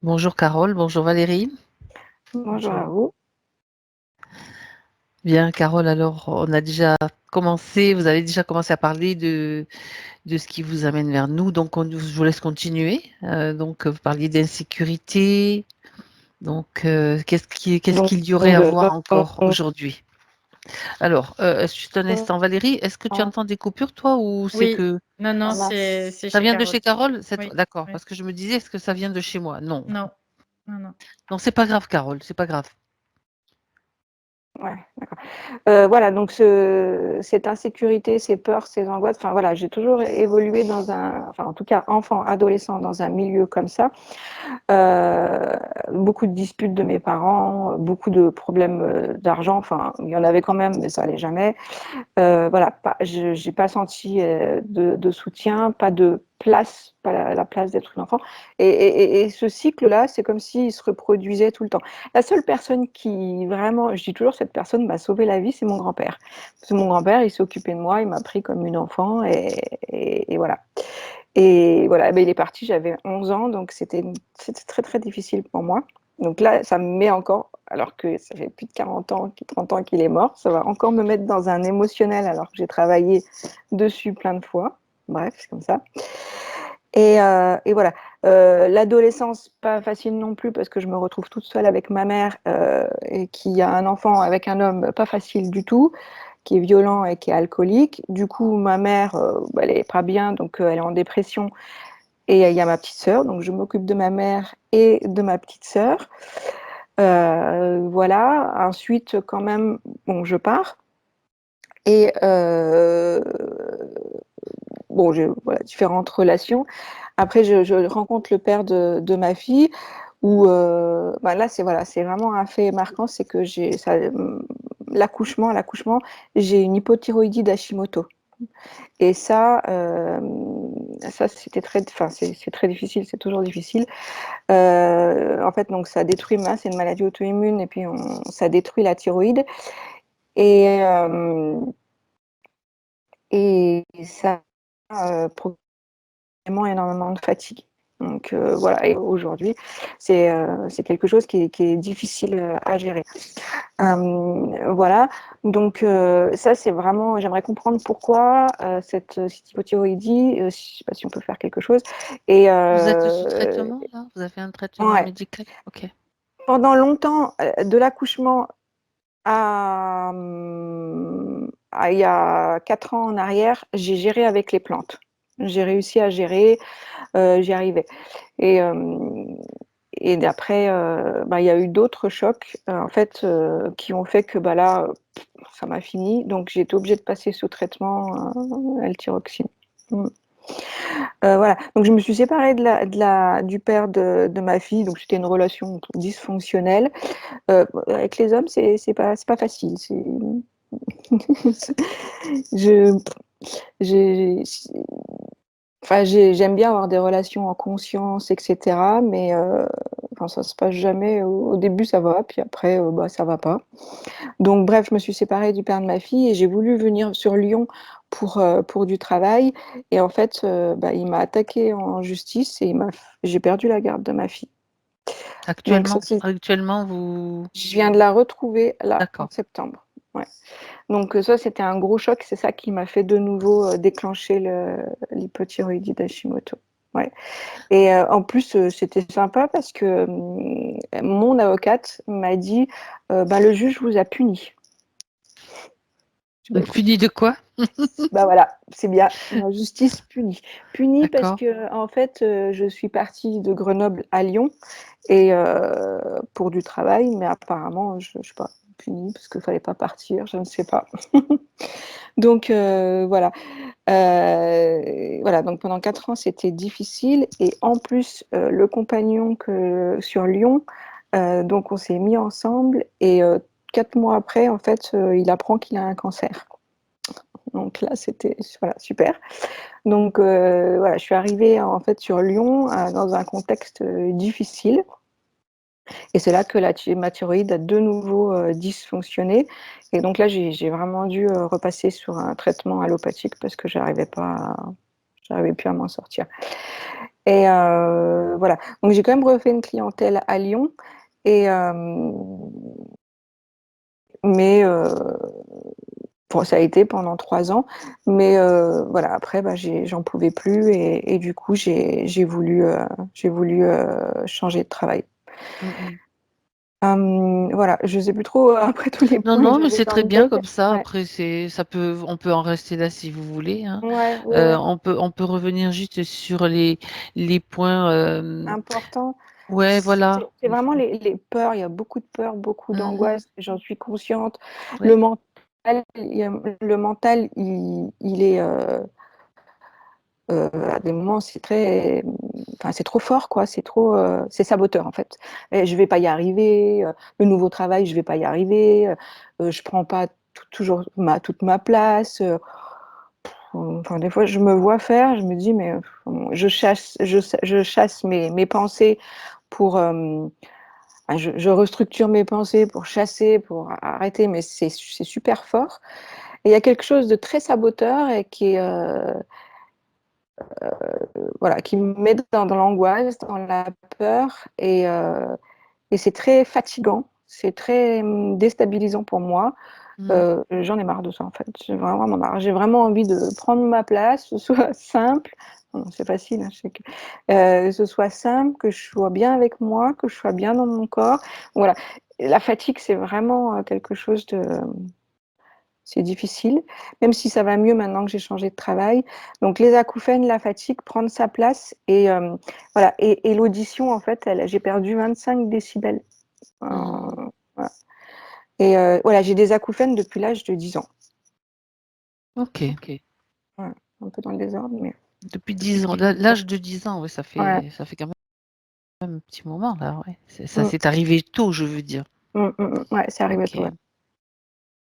Bonjour Carole, bonjour Valérie. Bonjour à Bonjour. vous. Bien Carole, alors on a déjà commencé, vous avez déjà commencé à parler de ce qui vous amène vers nous, donc je vous laisse continuer. Vous parliez d'insécurité, qu'est-ce Donc, qu'il y aurait à voir encore donc, aujourd'hui? Alors, juste un instant Valérie, est-ce que tu en entends des coupures toi ou c'est Oui, que non, non, c'est masse. c'est ça chez vient de Carole. chez Carole? Oui, D'accord, oui. parce que je me disais, est-ce que ça vient de chez moi? Non. Non, non, non. Non, c'est pas grave Carole, c'est pas grave. Ouais, d'accord. Voilà, donc cette insécurité, ces peurs, ces angoisses, enfin voilà, j'ai toujours évolué enfin en tout cas enfant, adolescent, dans un milieu comme ça. Euh, Beaucoup de disputes de mes parents, beaucoup de problèmes d'argent, enfin il y en avait quand même, mais ça allait jamais. Voilà, j'ai pas senti de soutien, pas de place, pas la place d'être une enfant. Et ce cycle-là, c'est comme s'il se reproduisait tout le temps. La seule personne qui vraiment, je dis toujours, cette personne m'a sauvé la vie, c'est mon grand-père. Parce que mon grand-père, il s'est occupé de moi, il m'a pris comme une enfant, et voilà. Et voilà, ben, il est parti, j'avais 11 ans, donc c'était très très difficile pour moi. Donc là, ça me met encore, alors que ça fait plus de 40 ans, 30 ans qu'il est mort, ça va encore me mettre dans un émotionnel alors que j'ai travaillé dessus plein de fois. Bref, c'est comme ça. Et voilà. L'adolescence, pas facile non plus parce que je me retrouve toute seule avec ma mère et qui a un enfant avec un homme pas facile du tout, qui est violent et qui est alcoolique. Du coup, ma mère, elle est pas bien, donc elle est en dépression. Et il y a ma petite sœur, donc je m'occupe de ma mère et de ma petite sœur. Voilà. Ensuite, quand même, bon, je pars. Et bon, j'ai voilà, différentes relations. Après, je rencontre le père de ma fille, où bah là, c'est voilà, c'est vraiment un fait marquant, c'est que l'accouchement, j'ai une hypothyroïdie d'Hashimoto. Et ça c'était enfin, c'est très difficile, c'est toujours difficile. En fait, donc ça détruit, c'est une maladie auto-immune, et puis ça détruit la thyroïde, et, euh, et ça énormément de fatigue. Donc voilà, et aujourd'hui, c'est quelque chose qui est difficile à gérer. Voilà, donc ça c'est vraiment, j'aimerais comprendre pourquoi cette hypothyroïdie, je ne sais pas si on peut faire quelque chose. Et Vous êtes sous traitement là? Vous avez un traitement ouais, médical? Ok. pendant longtemps, de l'accouchement à il y a 4 ans en arrière, j'ai géré avec les plantes. J'ai réussi à gérer, j'y arrivais. Et, et après, bah, il y a eu d'autres chocs en fait, qui ont fait que bah, là, ça m'a fini. Donc j'ai été obligée de passer sous traitement L-thyroxine. Mm. Voilà. Donc je me suis séparée du père de ma fille. Donc c'était une relation dysfonctionnelle. Avec les hommes, c'est pas facile. Je, j'ai, enfin, j'aime bien avoir des relations en conscience, etc. Mais enfin, ça se passe jamais. Au début, ça va, puis après, bah, ça va pas. Donc, bref, je me suis séparée du père de ma fille et j'ai voulu venir sur Lyon pour du travail. Et en fait, bah, il m'a attaqué en justice et j'ai perdu la garde de ma fille. Donc, ça, Actuellement, vous... je viens de la retrouver là en D'accord. septembre. Ouais. Donc, ça, c'était un gros choc. C'est ça qui m'a fait de nouveau déclencher l'hypothyroïdie d'Hashimoto. Ouais. Et en plus, c'était sympa parce que mon avocate m'a dit bah, le juge vous a puni. Bah, écoute, Puni de quoi? bah voilà, c'est bien, la justice punit. Punit parce D'accord. que en fait, je suis partie de Grenoble à Lyon et pour du travail, mais apparemment, je sais pas, punie parce qu'il fallait pas partir, je ne sais pas. Donc voilà. Voilà, donc pendant 4 ans, c'était difficile. Et en plus, le compagnon sur Lyon, donc on s'est mis ensemble. Et 4 mois après, en fait, il apprend qu'il a un cancer. Donc là, c'était voilà, super. Donc voilà, je suis arrivée en fait sur Lyon dans un contexte difficile. Et c'est là que ma thyroïde a de nouveau dysfonctionné. Et donc là, j'ai vraiment dû repasser sur un traitement allopathique parce que j'arrivais plus à m'en sortir. Et voilà. Donc j'ai quand même refait une clientèle à Lyon. Et mais bon, ça a été pendant 3 ans. Mais voilà, après, j'en pouvais plus et du coup, j'ai voulu changer de travail. Voilà, je sais plus trop après tous les Non, points que non, mais j'avais c'est dans très le bien tête. comme ça. Ouais, Après, on peut en rester là si vous voulez, hein. ouais, ouais. On peut revenir juste sur les points. Important. Ouais, voilà. C'est vraiment les peurs. Il y a beaucoup de peurs, beaucoup Mhm. d'angoisse. J'en suis consciente. Le Oui. mental, le mental, il est à des moments, c'est trop fort, quoi. C'est trop, c'est saboteur en fait. Et je vais pas y arriver. Le nouveau travail, je vais pas y arriver. Je prends pas toujours toute ma place. Enfin, des fois, je me vois faire. Je me dis, mais je chasse mes pensées pour. Je restructure mes pensées pour chasser, pour arrêter, mais c'est super fort. Et il y a quelque chose de très saboteur et qui est voilà, qui me met dans l'angoisse, dans la peur, et c'est très fatigant, c'est très déstabilisant pour moi. Mhm. J'en ai marre de ça en fait. J'ai vraiment marre. J'ai vraiment envie de prendre ma place, que ce soit simple. Bon, c'est facile, hein, je sais que ce soit simple, que je sois bien avec moi, que je sois bien dans mon corps. Voilà. La fatigue, c'est vraiment quelque chose de c'est difficile, même si ça va mieux maintenant que j'ai changé de travail. Donc les acouphènes, la fatigue, prendre sa place et voilà. Et l'audition, en fait, j'ai perdu 25 décibels. Mhm. Voilà. Et voilà, j'ai des acouphènes depuis l'âge de 10 ans. Ok. Ouais, un peu dans le désordre, mais Depuis depuis 10 ans. 10 ans. L'âge de 10 ans, oui, Ouais. ça fait quand même un petit moment là, ouais. Ça Mm, s'est arrivé tôt, je veux dire. ouais, c'est arrivé tôt. Ouais. Ok.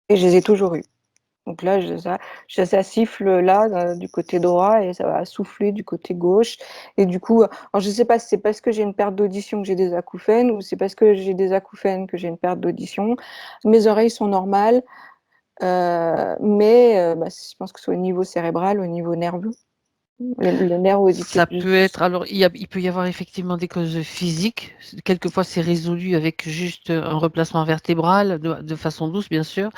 Et je les ai toujours eus. Donc là, ça siffle là, du côté droit et ça va souffler du côté gauche. Et du coup, alors je sais pas si c'est parce que j'ai une perte d'audition que j'ai des acouphènes ou c'est parce que j'ai des acouphènes que j'ai une perte d'audition. Mes oreilles sont normales, mais je pense que c'est au niveau cérébral, au niveau nerveux, le nerf auditif. Ça peut être, alors il peut y avoir effectivement des causes physiques. Quelquefois, c'est résolu avec juste un remplacement vertébral, de façon douce, bien sûr.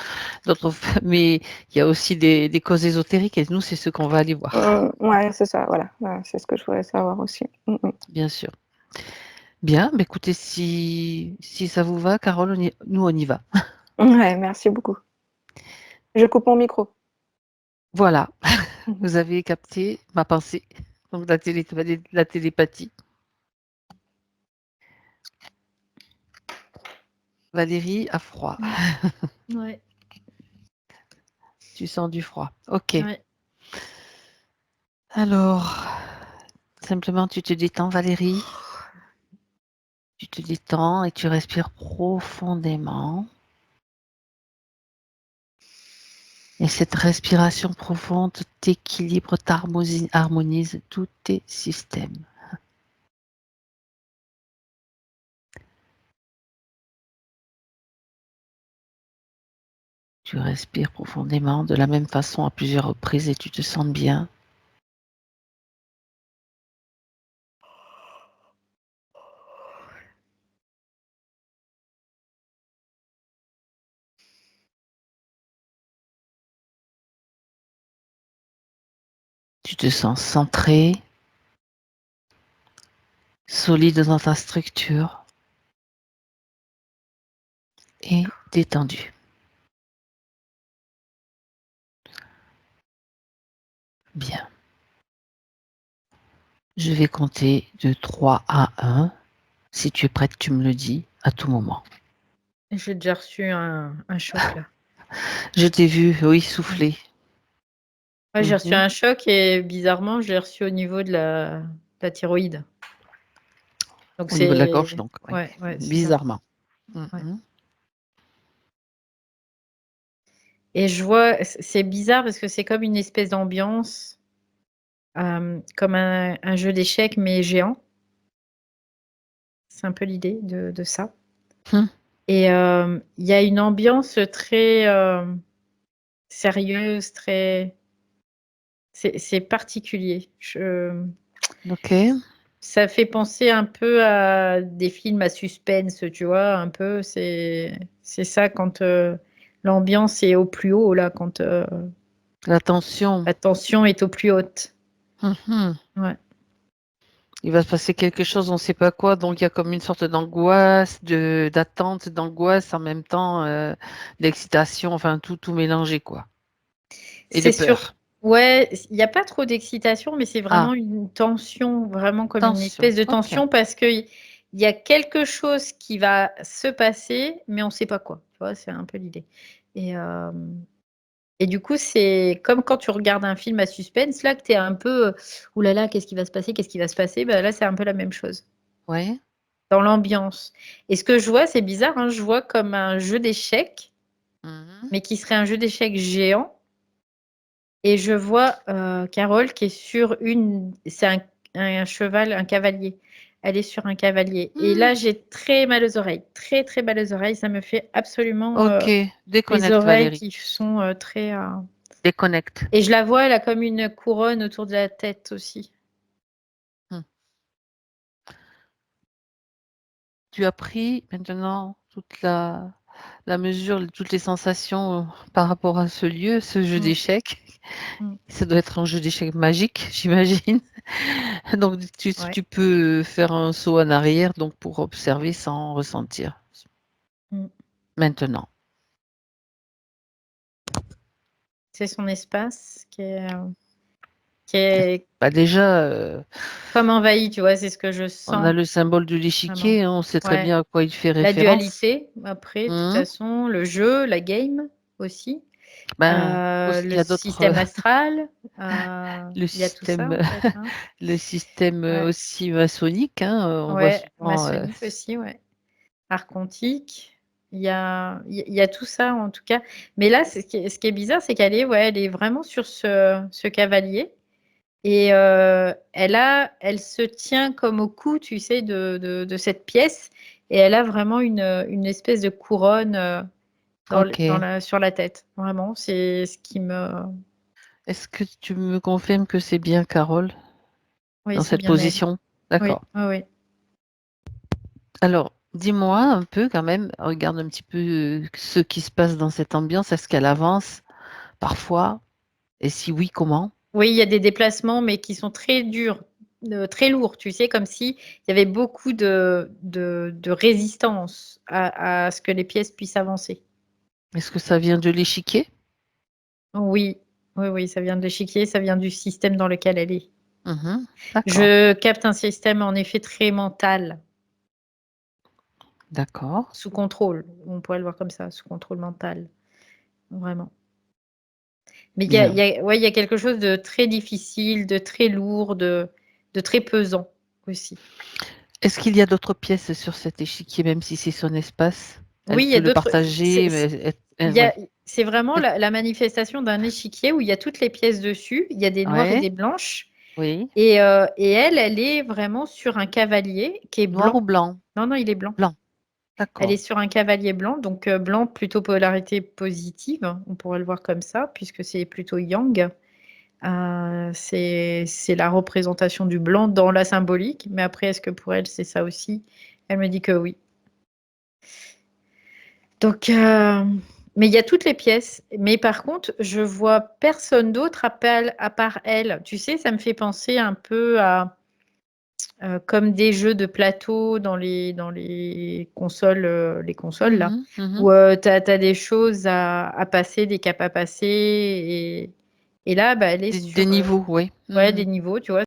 Mais il y a aussi des causes ésotériques et nous, c'est ce qu'on va aller voir, Ouais, c'est ça, voilà. Ouais, c'est ce que je voudrais savoir aussi. bien sûr. Bien, bah écoutez, si ça vous va, Carole, nous, on y va. Ouais, merci beaucoup. Je coupe mon micro. Voilà, vous avez capté ma pensée, donc la télépathie. Valérie a froid. Ouais, Tu sens du froid. Ok. ouais. Alors, simplement, tu te détends, Valérie. Tu te détends et tu respires profondément. Et cette respiration profonde t'équilibre, harmonise tous tes systèmes. Tu respires profondément de la même façon à plusieurs reprises et tu te sens bien. Tu te sens centré, solide dans ta structure et détendu. Bien. Je vais compter de 3 à 1. Si tu es prête, tu me le dis à tout moment. J'ai déjà reçu un choc là. Je t'ai vu, oui, souffler. Ouais, j'ai reçu Mhm. un choc et bizarrement, je l'ai reçu au niveau de la thyroïde. Donc Au niveau de la gorge, c'est donc, oui. ouais, c'est ça. Bizarrement. Ouais. Mhm. Et je vois, c'est bizarre parce que c'est comme une espèce d'ambiance, comme un jeu d'échecs mais géant. C'est un peu l'idée de ça. Hum. Et il y a une ambiance très, sérieuse, très c'est particulier. Ok. ça fait penser un peu à des films à suspense, tu vois, un peu, c'est ça quand l'ambiance est au plus haut, là, quand La tension. la tension est au plus haute. Mhm. Ouais. Il va se passer quelque chose, on ne sait pas quoi, donc il y a comme une sorte d'angoisse, d'attente, d'angoisse, en même temps d'excitation, enfin tout mélangé, quoi. Et de C'est sûr. peur. Ouais, il n'y a pas trop d'excitation, mais c'est vraiment Ah, une tension, vraiment comme une tension. espèce de Ok. tension parce qu'il y a quelque chose qui va se passer, mais on ne sait pas quoi. Tu vois, c'est un peu l'idée. Et, euh, et du coup, c'est comme quand tu regardes un film à suspense, là, que tu es un peu, ouh là là, qu'est-ce qui va se passer, qu'est-ce qui va se passer? Bah, là, c'est un peu la même chose, Ouais. dans l'ambiance. Et ce que je vois, c'est bizarre, hein, je vois comme un jeu d'échecs, Mhm. mais qui serait un jeu d'échecs géant. Et je vois Carole qui est sur c'est un cheval, un cavalier. Elle est sur un cavalier. Et là, Hmm. j'ai très mal aux oreilles, très très mal aux oreilles. Ça me fait absolument Ok. les Déconnecte, oreilles Valérie. qui sont très. Déconnecte. Et je la vois, elle a comme une couronne autour de la tête aussi. Hmm. Tu as pris maintenant toute la mesure, toutes les sensations par rapport à ce lieu, ce jeu Mm, d'échecs. mm. Ça doit être un jeu d'échecs magique, j'imagine. Donc, Ouais. tu peux faire un saut en arrière donc pour observer sans ressentir. Mm. Maintenant. C'est son espace qui est Bah déjà, comme envahi, tu vois, c'est ce que je on a sens le symbole de vraiment. l'échiquier, hein, on sait très Ouais. bien à quoi il fait La référence. dualité, après, de toute Mhm. façon, le jeu, la game aussi. Ben, aussi, il Le y a d'autres, système astral, le il y a tout ça système, en fait, hein. le système Ouais, aussi maçonnique, hein, on voit ouais, souvent. maçonnique aussi, ouais. Art quantique, il y a tout ça en tout cas. Mais là, ce qui est bizarre, c'est qu'elle est, ouais, elle est vraiment sur ce cavalier et elle se tient comme au cou, tu sais, de cette pièce et elle a vraiment une espèce de couronne Ok. sur la tête. Vraiment, c'est ce qui me... Est-ce que tu me confirmes que c'est bien Carole Oui, dans c'est cette bien elle. position? Oui, D'accord. oui, oui. Alors, dis-moi un peu quand même, regarde un petit peu ce qui se passe dans cette ambiance. Est-ce qu'elle avance parfois? Et si oui, comment? Oui, il y a des déplacements, mais qui sont très durs, très lourds, tu sais, comme si il y avait beaucoup de résistance à ce que les pièces puissent avancer. Est-ce que ça vient de l'échiquier? Oui, oui, oui, ça vient de l'échiquier, ça vient du système dans lequel elle est. Mhm. D'accord, Je capte un système en effet très mental, d'accord. sous contrôle. On pourrait le voir comme ça, sous contrôle mental, vraiment. Mais Bien. ouais, il y a quelque chose de très difficile, de très lourd, de très pesant aussi. Est-ce qu'il y a d'autres pièces sur cet échiquier, même si c'est son espace? Elle Oui, il y peut a le d'autres. partager, mais Il y a, ouais. c'est vraiment la manifestation d'un échiquier où il y a toutes les pièces dessus. Il y a des noires et Ouais, des blanches. oui. Et elle est vraiment sur un cavalier qui est Noir ou blanc. blanc? Non, non, il est blanc. Blanc. Elle est D'accord. sur un cavalier blanc, donc blanc plutôt polarité positive, hein, on pourrait le voir comme ça, puisque c'est plutôt yang. C'est la représentation du blanc dans la symbolique, mais après, est-ce que pour elle, c'est ça aussi? Elle me dit que oui. Donc, mais il y a toutes les pièces. Mais par contre, je vois personne d'autre à part elle. Tu sais, ça me fait penser un peu à comme des jeux de plateau dans les consoles là, Mhm, mhm. où tu as des choses à passer, des caps à passer. Et là, bah, elle est Des sur niveaux, oui. ouais, des Mhm. niveaux, tu vois.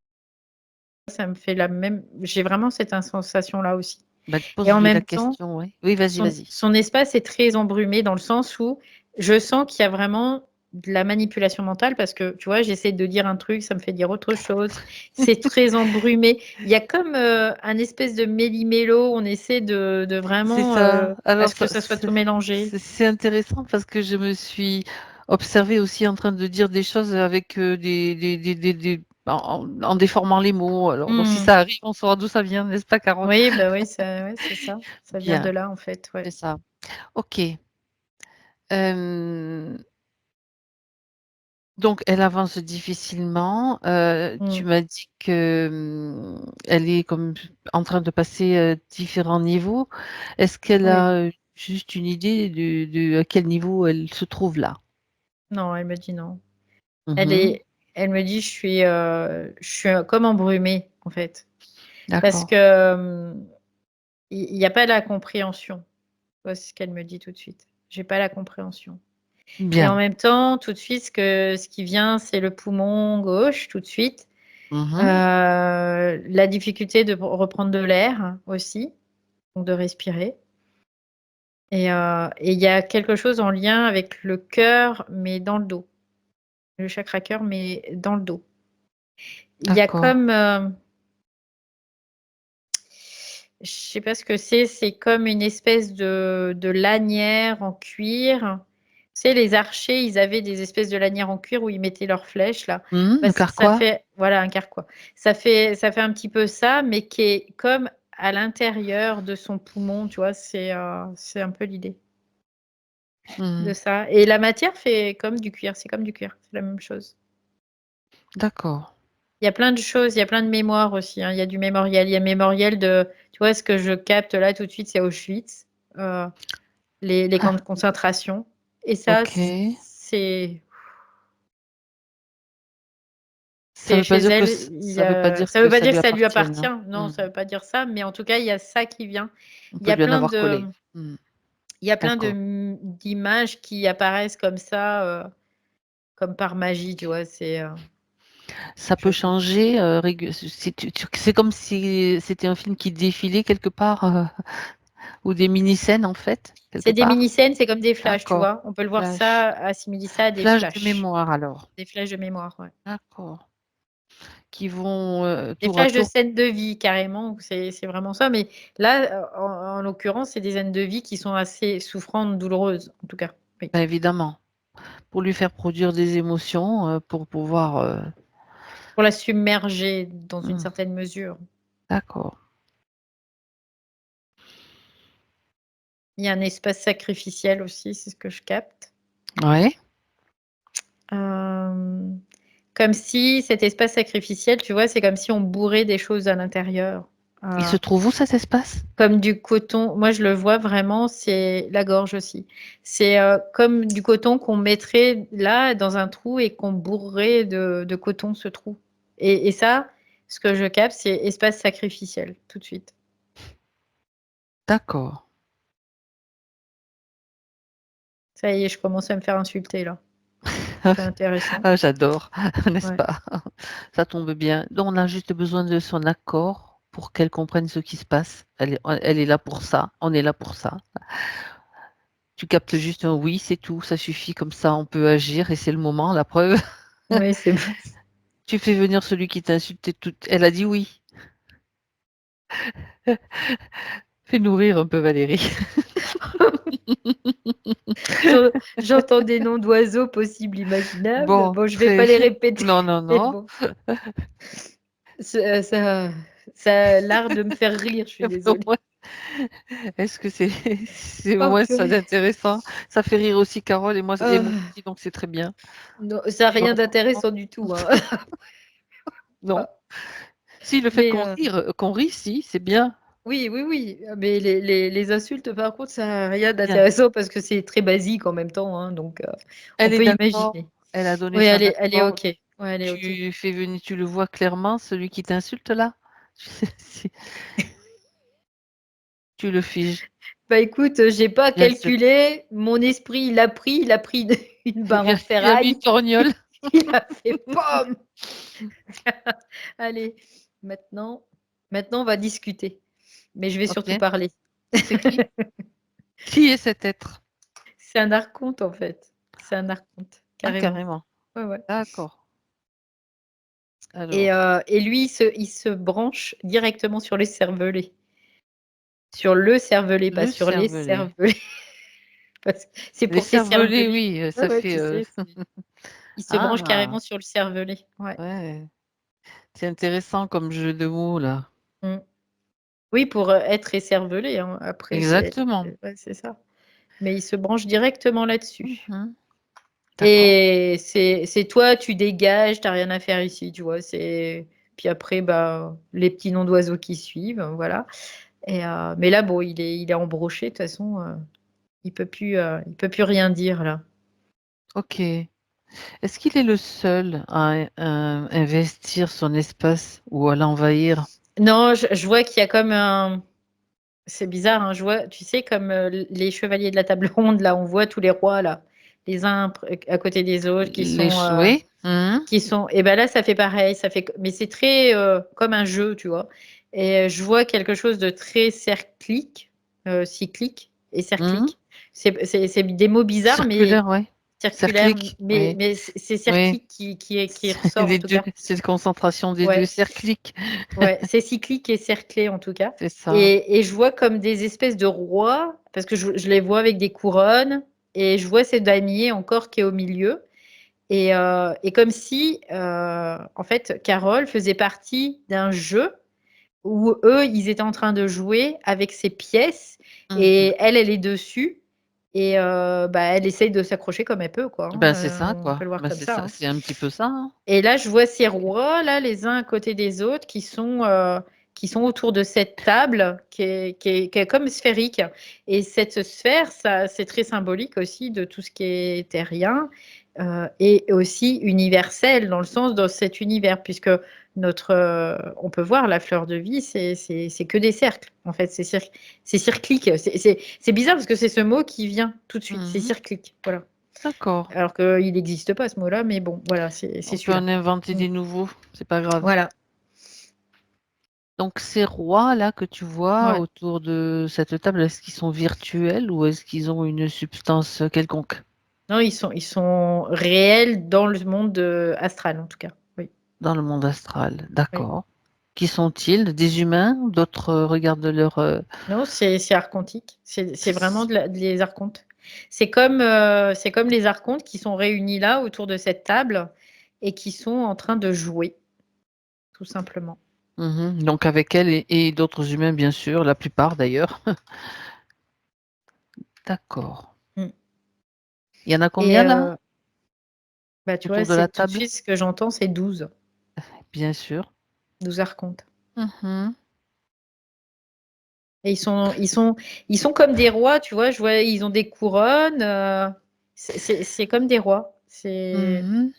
Ça me fait la même. J'ai vraiment cette sensation-là aussi. Bah, Et en pose-lui la même temps, question, oui. Oui, vas-y, vas-y. son espace est très embrumé dans le sens où je sens qu'il y a vraiment de la manipulation mentale parce que, tu vois, j'essaie de dire un truc, ça me fait dire autre chose. C'est très embrumé. Il y a comme un espèce de méli-mélo. On essaie de C'est vraiment ça. à Alors, ce que ça soit tout mélangé. c'est intéressant parce que je me suis observée aussi en train de dire des choses avec en déformant les mots. Alors, donc, si Hmm. ça arrive, on saura d'où ça vient, n'est-ce pas, Carole? Oui, bah oui, ouais, c'est ça. Ça vient de Bien, là, en fait. Ouais. c'est ça. OK. Euh, Donc elle avance difficilement. Tu Mmh. m'as dit que, elle est comme en train de passer, différents niveaux. Est-ce qu'elle Oui. a, juste une idée de à quel niveau elle se trouve là? Non, elle me dit non. Elle Mmh. est elle me dit: je suis, comme embrumée, en fait». Parce D'accord. que, il y a pas la compréhension. Ouais, c'est ce qu'elle me dit tout de suite. J'ai pas la compréhension et en Bien. même temps, tout de suite, ce qui vient, c'est le poumon gauche, tout de suite. Mmh. La difficulté de reprendre de l'air aussi, donc de respirer et il y a quelque chose en lien avec le cœur, mais dans le dos. Le chakra cœur, mais dans le dos. Il y a D'accord. comme, je sais pas ce que c'est comme une espèce de lanière en cuir. Tu sais, les archers, ils avaient des espèces de lanières en cuir où ils mettaient leurs flèches là. Bah, Le ça carquois? fait voilà un carquois. Ça fait un petit peu ça, mais qui est comme à l'intérieur de son poumon, tu vois? C'est un peu l'idée de Mmh. ça et la matière fait comme du cuir, c'est comme du cuir, c'est la même chose. D'accord. Il y a plein de choses, il y a plein de mémoires aussi, hein. Il y a du mémoriel, il y a mémoriel de tu vois, ce que je capte là tout de suite, c'est Auschwitz, les camps Ah, de concentration et ça, OK. Ça c'est veut pas chez dire que elle, ç il y ça veut pas a dire ça veut que pas ça dire lui que ça lui appartienne, appartient, hein? non, Mmh. ça veut pas dire ça, mais en tout cas, il y a ça qui vient. On Il y peut a lui en plein avoir de collé. Mmh. il y a plein de, D'accord. d'images qui apparaissent comme ça, comme par magie, tu vois? Ça peut Je sais pas. changer, si c'est comme si c'était un film qui défilait quelque part, ou des mini-scènes en fait, quelque C'est des part? mini-scènes, c'est comme des flashs, tu D'accord. vois? On peut le voir Flash. ça, assimiler ça à des Flash de flashs. mémoire alors? Des flashs de mémoire, ouais. D'accord. Qui vont, Des tour à flashs de tour. scènes de vie carrément, où c'est vraiment ça, mais là, en l'occurrence, c'est des scènes de vie qui sont assez souffrantes, douloureuses, en tout cas. Oui. Bah, évidemment, pour lui faire produire des émotions, pour pouvoir, Pour la submerger dans une mmh, certaine mesure. d'accord. Il y a un espace sacrificiel aussi, c'est ce que je capte. Ouais. Hem, Comme si cet espace sacrificiel, tu vois, c'est comme si on bourrait des choses à l'intérieur, Il se trouve où cet espace? comme du coton. Moi, je le vois vraiment, c'est la gorge aussi. C'est, comme du coton qu'on mettrait là, dans un trou et qu'on bourrerait de coton ce trou et ça, ce que je capte, c'est espace sacrificiel, tout de suite. D'accord. Ça y est, je commence à me faire insulter là. C'est intéressant. Ah, j'adore, n'est-ce Ouais. pas? Ça tombe bien. Donc on a juste besoin de son accord pour qu'elle comprenne ce qui se passe. Elle est là pour ça, on est là pour ça. Tu captes juste un oui, c'est tout, ça suffit, comme ça on peut agir et c'est le moment, la preuve. Ouais, c'est Tu fais venir celui qui t'a insulté toute elle a dit oui. Fais nourrir un peu Valérie. j'entends des noms d'oiseaux possibles, imaginables. Bon, Bon, je vais très pas les répéter, non, non, mais non. bon, ça ça a l'art de me faire rire, je suis désolée. Est-ce que c'est c'est Oh moins ça purée. d'intéressant? Ça fait rire aussi Carole et moi Oh, aussi, donc c'est très bien. non, ça a Je me rien retrouve d'intéressant du tout, hein. non. Si, le fait Mais, qu'on rit, si, c'est bien, oui, oui, oui, mais les insultes, par contre, ça a rien bien. d'intéressant parce que c'est très basique en même temps, hein, donc, on Elle est peut d'accord, imaginer. elle a donné Oui, son elle est accord, OK. Ouais, elle est OK. tu le vois clairement, celui qui t'insulte là? Si tu le figes, Bah, écoute, j'ai pas bien sûr. calculé, mon esprit, il a pris une barre en Il a mis une ferraille, torgnole. il a fait pom! Allez, maintenant maintenant on va discuter, mais je vais surtout OK. parler. C'est qui? Qui est cet être? C'est un archonte, en fait. C'est un archonte, Ah carrément. carrément, Ouais, ouais d'accord. Alors, et lui, il se branche directement sur les cervelets. Sur le cervelet, pas le sur les cervelet. cervelets, parce que c'est Les pour tes cervelets, cervelets. oui, Ouais, ça ouais, fait, tu sais, il se branche ah! carrément sur le cervelet. Ouais. Ouais, c'est intéressant comme jeu de mots là. Mmh. Oui, pour, être écervelé, hein, après Exactement. ouais, c'est ça. Mais il se branche directement là-dessus. Mmh. D'accord. Et c'est toi, tu dégages, tu rien à faire ici, tu vois. Puis après, les petits noms d'oiseaux qui suivent, voilà. Mais là, bon, il est embroché, de toute façon, il peut plus rien dire, là. Ok. Est-ce qu'il est le seul à investir son espace ou à l'envahir? Non, je vois qu'il y a comme un. C'est bizarre, hein, je vois, tu sais, comme les chevaliers de la table ronde, là, on voit tous les rois, là, les uns à côté des autres, Oui. Mhm. et ben là, ça fait pareil, mais c'est très comme un jeu, tu vois. Et je vois quelque chose de très cyclique et Mhm. cerclique. C'est des mots bizarres, mais Circulaire, ouais. circulaires, Cerclique, mais, oui. mais c'est Oui. cerclique qui ressort, en Les tout deux, cas. c'est la concentration des deux Ouais. cercliques. Ouais, c'est cyclique et cerclé en tout cas. C'est ça. Et je vois comme des espèces de rois, parce que je les vois avec des couronnes, et je vois ces damier encore qui est au milieu. Et comme si, en fait, Carole faisait partie d'un jeu où eux, ils étaient en train de jouer avec ces pièces, Mhm. et elle est dessus, et elle essaye de s'accrocher comme elle peut, quoi. Ben, c'est ça, On peut quoi. le voir Ben, comme c'est ça, ça. hein. C'est un petit peu ça, hein. Et là, je vois ces rois, là, les uns à côté des autres, qui sont autour de cette table qui est comme sphérique. Et cette sphère, ça, c'est très symbolique aussi de tout ce qui est terrien et aussi universel, dans le sens de cet univers, puisque on peut voir la fleur de vie, c'est que des cercles, en fait, c'est circlique. C'est bizarre parce que c'est ce mot qui vient tout de suite, c'est Mhm. circlique, voilà. D'accord. Alors qu'il n'existe pas ce mot-là, mais bon, voilà, c'est On peut celui-là. en inventer Mm. des nouveaux. C'est pas grave. Voilà. Donc, ces rois-là que tu vois Ouais. autour de cette table, est-ce qu'ils sont virtuels ou est-ce qu'ils ont une substance quelconque Non, ils sont réels dans le monde astral, en tout cas. Oui. dans le monde astral? Oui. D'accord. Qui sont-ils? Des humains? D'autres regardent leur... Non, c'est archontique. C'est vraiment des archontes. C'est comme les archontes qui sont réunis là autour de cette table et qui sont en train de jouer, tout simplement. Mhm. Donc, avec elle et d'autres humains, bien sûr, la plupart d'ailleurs. D'accord. Mm. Il y en a Et combien là, tu vois, autour de la c'est tout de table? suite ce que j'entends, c'est 12. Bien sûr. 12 archontes. Mhm. Et ils sont comme des rois, tu vois. Je vois, ils ont des couronnes. C'est comme des rois. C'est Mhm.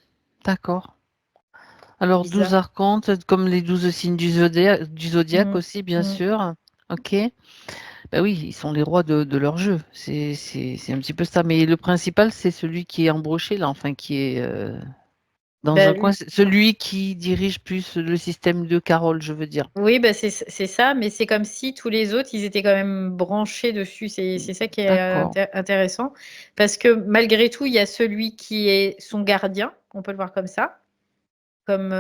D'accord. Alors, 12 bizarre. archontes, comme les 12 signes du zodiaque Mm, aussi, bien mm. sûr. Ok. Ben oui, ils sont les rois de leur jeu. C'est un petit peu ça. Mais le principal, c'est celui qui est embroché, là, enfin, qui est dans un Ben, coin. C'est celui qui dirige plus le système de Carole, je veux dire. oui, ben c'est ça, mais c'est comme si tous les autres, ils étaient quand même branchés dessus. C'est ça qui est D'accord. intéressant. Parce que malgré tout, il y a celui qui est son gardien, on peut le voir comme ça, comme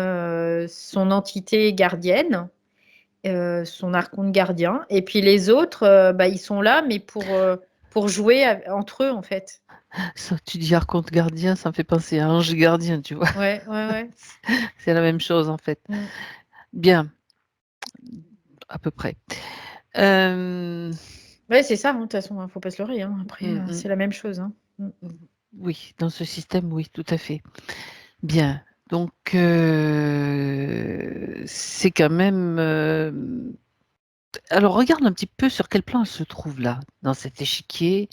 son entité gardienne, son archonte gardien. Et puis les autres, ils sont là, mais pour jouer entre eux, en fait. Ça, tu dis archonte gardien, ça me fait penser à ange gardien, tu vois. Ouais, ouais, ouais. C'est la même chose, en fait. Mm. Bien, à peu près. Euh, Ouais, c'est ça, hein, de toute façon, il faut pas se leurrer, hein. Après, mm, mm, c'est la même chose, hein. Mm. oui, dans ce système, oui, tout à fait. Bien. Donc, c'est quand même. Alors, regarde un petit peu sur quel plan elle se trouve là, dans cet échiquier,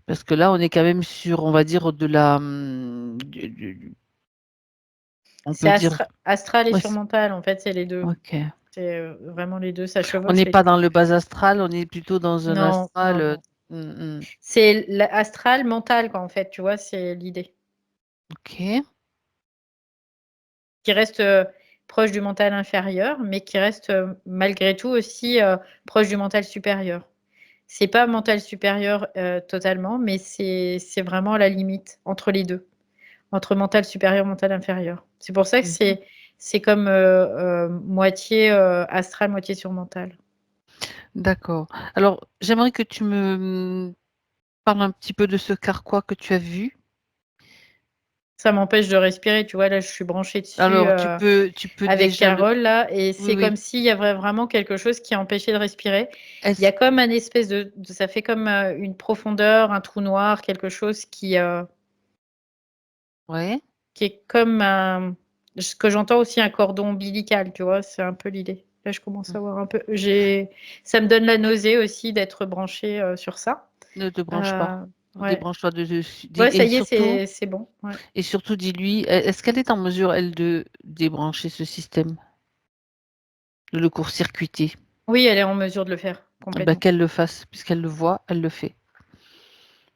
parce que là, on est quand même sur, on va dire, de la. On C'est peut dire. astral et Ouais, surmental, en fait, c'est les deux. ok. C'est vraiment les deux, ça On chevauche n'est les pas deux. dans le bas astral, on est plutôt dans un Non, astral. non, non. Mm, mm. C'est astral, mental, quoi, en fait, tu vois, c'est l'idée. Ok, Qui reste proche du mental inférieur, mais qui reste malgré tout aussi proche du mental supérieur. C'est pas mental supérieur totalement, mais c'est vraiment la limite entre les deux, entre mental supérieur, mental inférieur. C'est pour ça que mhm. c'est comme moitié astral, moitié surmental. D'accord. Alors, j'aimerais que tu me parles un petit peu de ce carquois que tu as vu. Ça m'empêche de respirer, tu vois, là, je suis branchée dessus Alors, tu peux avec déjà le. Carole, là, et Oui, c'est oui. comme s'il y avait vraiment quelque chose qui empêchait de respirer. Il y Est-ce a comme un espèce ça fait comme une profondeur, un trou noir, quelque chose Ouais. qui est comme ce que j'entends aussi un cordon ombilical, tu vois, c'est un peu l'idée. Là, je commence à voir un peu. Ça me donne la nausée aussi d'être branchée sur ça. Ne te branche pas. Euh, ouais. Débranche-toi Ouais, ça et y est, surtout, c'est bon. Ouais. dis-lui, est-ce qu'elle est en mesure, elle, de débrancher ce système, de le court-circuiter? Oui, elle est en mesure de le faire Eh ben, complètement. qu'elle le fasse, puisqu'elle le voit, elle le fait.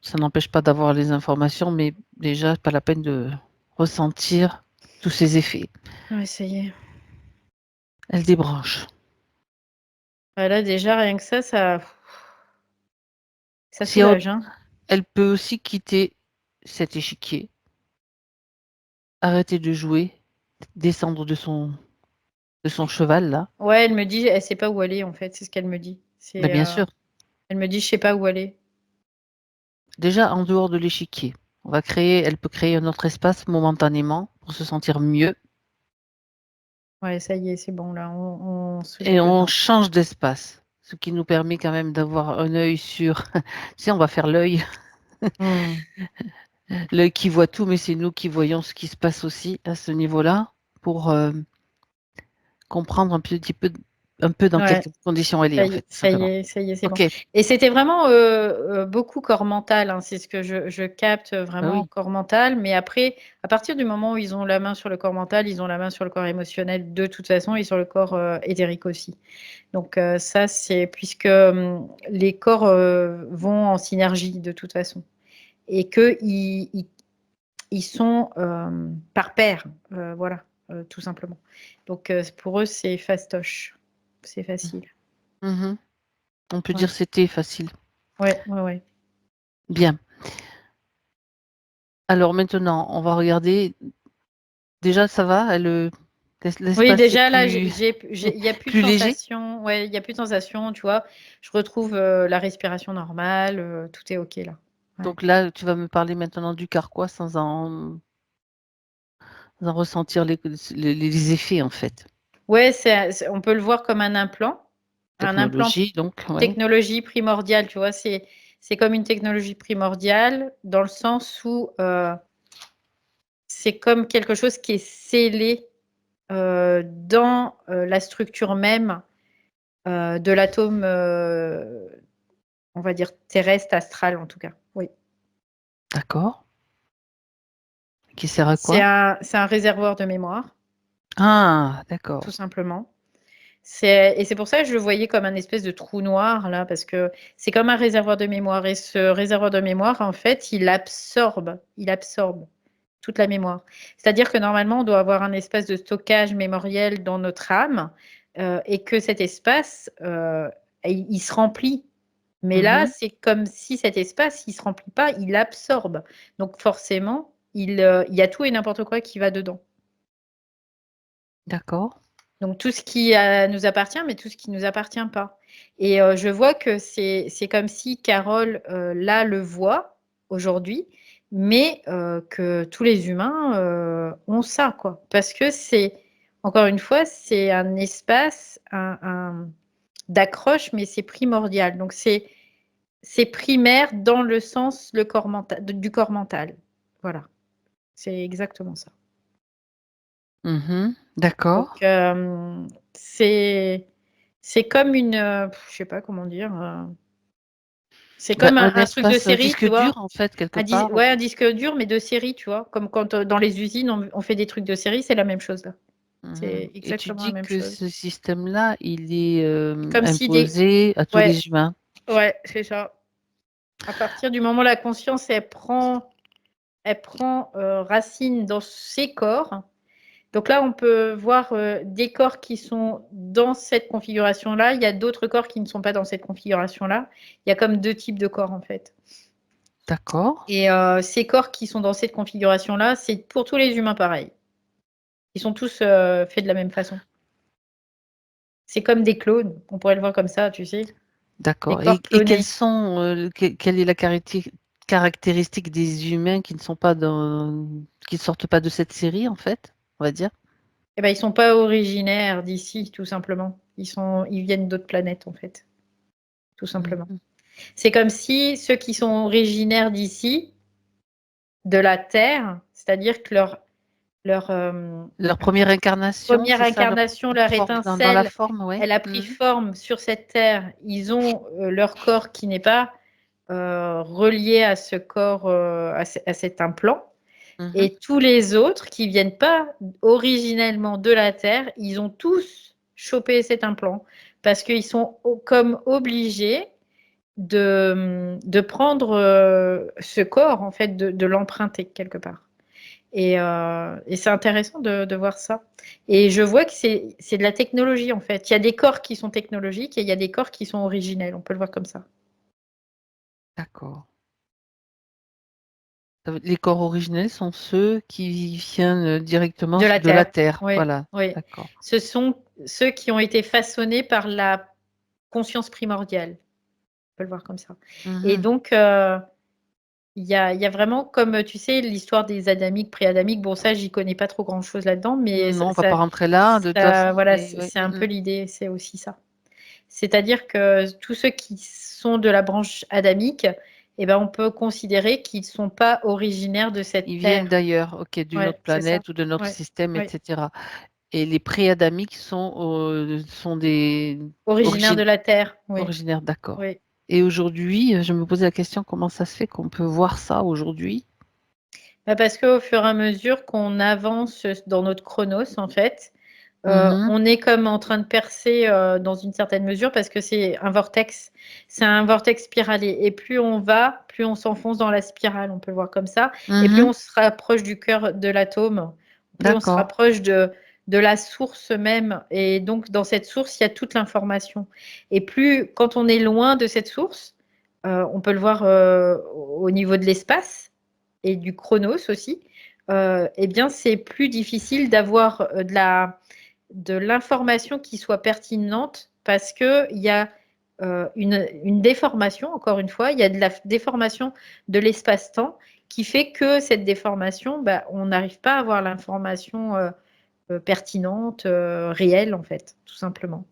Ça n'empêche pas d'avoir les informations, mais déjà, pas la peine de ressentir tous ces effets. Ouais, ça y est. Elle débranche. Là, déjà, rien que ça Si elle soulage, hein. elle peut aussi quitter cet échiquier, arrêter de jouer, descendre de son cheval, là. Ouais, elle me dit, elle sait pas où aller, en fait, c'est ce qu'elle me dit. Ben, bien sûr. Elle me dit, je sais pas où aller. Déjà, en dehors de l'échiquier, elle peut créer un autre espace momentanément pour se sentir mieux Ouais, ça y est, c'est bon, là, on et soulève le on temps. change d'espace. Ce qui nous permet quand même d'avoir un œil sur, tu sais, on va faire Hmm. l'œil qui voit tout, mais c'est nous qui voyons ce qui se passe aussi à ce niveau-là pour comprendre un peu dans quelles Ouais. conditions elle est, en fait, tout simplement. Ça y est, c'est bon. Ok, Et c'était vraiment beaucoup corps mental, hein, c'est ce que je capte bah vraiment oui, corps mental. Mais après, à partir du moment où ils ont la main sur le corps mental, ils ont la main sur le corps émotionnel de toute façon et sur le corps éthérique aussi. Donc ça, c'est puisque les corps vont en synergie de toute façon et que ils sont par paire, voilà, tout simplement. Donc pour eux, c'est fastoche, c'est facile. mhm. On peut Ouais, dire c'était facile. ouais, ouais, ouais. Bien. Alors maintenant, on va regarder. Déjà, ça va? Oui, L'espace est déjà là, plus, il y a plus de plus léger. sensation. Ouais, il y a plus de sensation, tu vois. Je retrouve la respiration normale, tout est OK là. Ouais. Donc là, tu vas me parler maintenant du carquois sans ressentir les effets, en fait. Ouais, on peut le voir comme un implant Technologie, donc, ouais. technologie primordiale, tu vois. C'est comme une technologie primordiale dans le sens où c'est comme quelque chose qui est scellé dans la structure même de l'atome, on va dire terrestre, astral en tout cas. Oui. D'accord. Qui sert à quoi? C'est un réservoir de mémoire, Ah, tout d'accord. simplement. Et c'est pour ça que je le voyais comme un espèce de trou noir, là, parce que c'est comme un réservoir de mémoire. Et ce réservoir de mémoire, en fait, il absorbe toute la mémoire. C'est-à-dire que normalement, on doit avoir un espace de stockage mémoriel dans notre âme et que cet espace, il se remplit. Mais là, Mhm. c'est comme si cet espace, il ne se remplit pas, il absorbe. Donc forcément, il y a tout et n'importe quoi qui va dedans. D'accord. Donc tout ce qui nous appartient, mais tout ce qui ne nous appartient pas. Et je vois que c'est comme si Carole, là, le voit aujourd'hui, mais que tous les humains ont ça, quoi. Parce que encore une fois, c'est un espace d'accroche, mais c'est primordial. Donc c'est primaire dans le sens du corps mental. Voilà, c'est exactement ça. Mhm. Donc, D'accord. c'est c'est comme je sais pas comment dire, c'est Bah, comme un un truc de espace, série, disque tu dur, vois? en fait, quelque part. Ouais, un disque dur, mais de série, tu vois? Comme quand, dans les usines, on fait des trucs de série, c'est la même chose, là. Mhm. C'est Et tu exactement la dis même que chose. ce système-là, il est Comme si imposé à tous ouais, les humains. ouais, c'est ça. À partir du moment où la conscience, elle prend, racine dans ces corps. Donc là, on peut voir des corps qui sont dans cette configuration-là. Il y a d'autres corps qui ne sont pas dans cette configuration-là. Il y a comme deux types de corps en fait. D'accord. Et ces corps qui sont dans cette configuration-là, c'est pour tous les humains pareil. Ils sont tous faits de la même façon. C'est comme des clones. On pourrait le voir comme ça, tu sais. Des D'accord. corps Et quelles clonés. sont, quelle est la caractéristique des humains qui ne sont pas qui ne sortent pas de cette série, en fait, on va dire? Eh ben, ils sont pas originaires d'ici, tout simplement. Ils viennent d'autres planètes en fait, tout simplement. Mhm. C'est comme si ceux qui sont originaires d'ici, de la Terre, c'est-à-dire que leur première incarnation, première c'est ça, incarnation, leur dans la étincelle, forme, ouais. elle a pris forme sur cette terre. Ils ont leur corps qui n'est pas relié à ce corps, à cet implant. Et tous les autres qui viennent pas originellement de la Terre, ils ont tous chopé cet implant parce qu'ils sont comme obligés de prendre ce corps, en fait, de l'emprunter quelque part. Et c'est intéressant de voir ça. Et je vois que c'est de la technologie, en fait. Il y a des corps qui sont technologiques et il y a des corps qui sont originels. On peut le voir comme ça. D'accord. Les corps originels sont ceux qui viennent directement De la de la Terre. Terre. Oui, Voilà, oui. d'accord. Ce sont ceux qui ont été façonnés par la conscience primordiale. On peut le voir comme ça. Et donc, il y a vraiment, comme tu sais, l'histoire des adamiques, pré-adamiques. Bon, ça, j'y connais pas trop grand-chose là-dedans, mais Non, on va pas rentrer là, de toute façon. voilà, Mais ouais, c'est un peu l'idée, c'est aussi ça. C'est-à-dire que tous ceux qui sont de la branche adamique, eh ben, on peut considérer qu'ils ne sont pas originaires de cette Ils viennent terre. d'ailleurs, ok, d'une Ouais, autre c'est ça. planète ou de notre Ouais, système, ouais. etc. Et les pré-adamiques sont des Originaires de la terre. Oui, originaires, d'accord. oui. Et aujourd'hui, je me posais la question, comment ça se fait qu'on peut voir ça aujourd'hui? Bah, parce qu'au fur et à mesure qu'on avance dans notre chronos, en fait, on est comme en train de percer dans une certaine mesure parce que c'est un vortex spiralé. Et plus on va, plus on s'enfonce dans la spirale, on peut le voir comme ça. Et plus on se rapproche du cœur de l'atome, plus on se D'accord. rapproche de la source même. Et donc, dans cette source, il y a toute l'information. Et plus, quand on est loin de cette source, on peut le voir au niveau de l'espace et du chronos aussi, eh bien, c'est plus difficile d'avoir de l'information qui soit pertinente parce qu'il y a une déformation, encore une fois, il y a de la déformation de l'espace-temps qui fait que cette déformation, bah, on n'arrive pas à avoir l'information pertinente, réelle, en fait, tout simplement.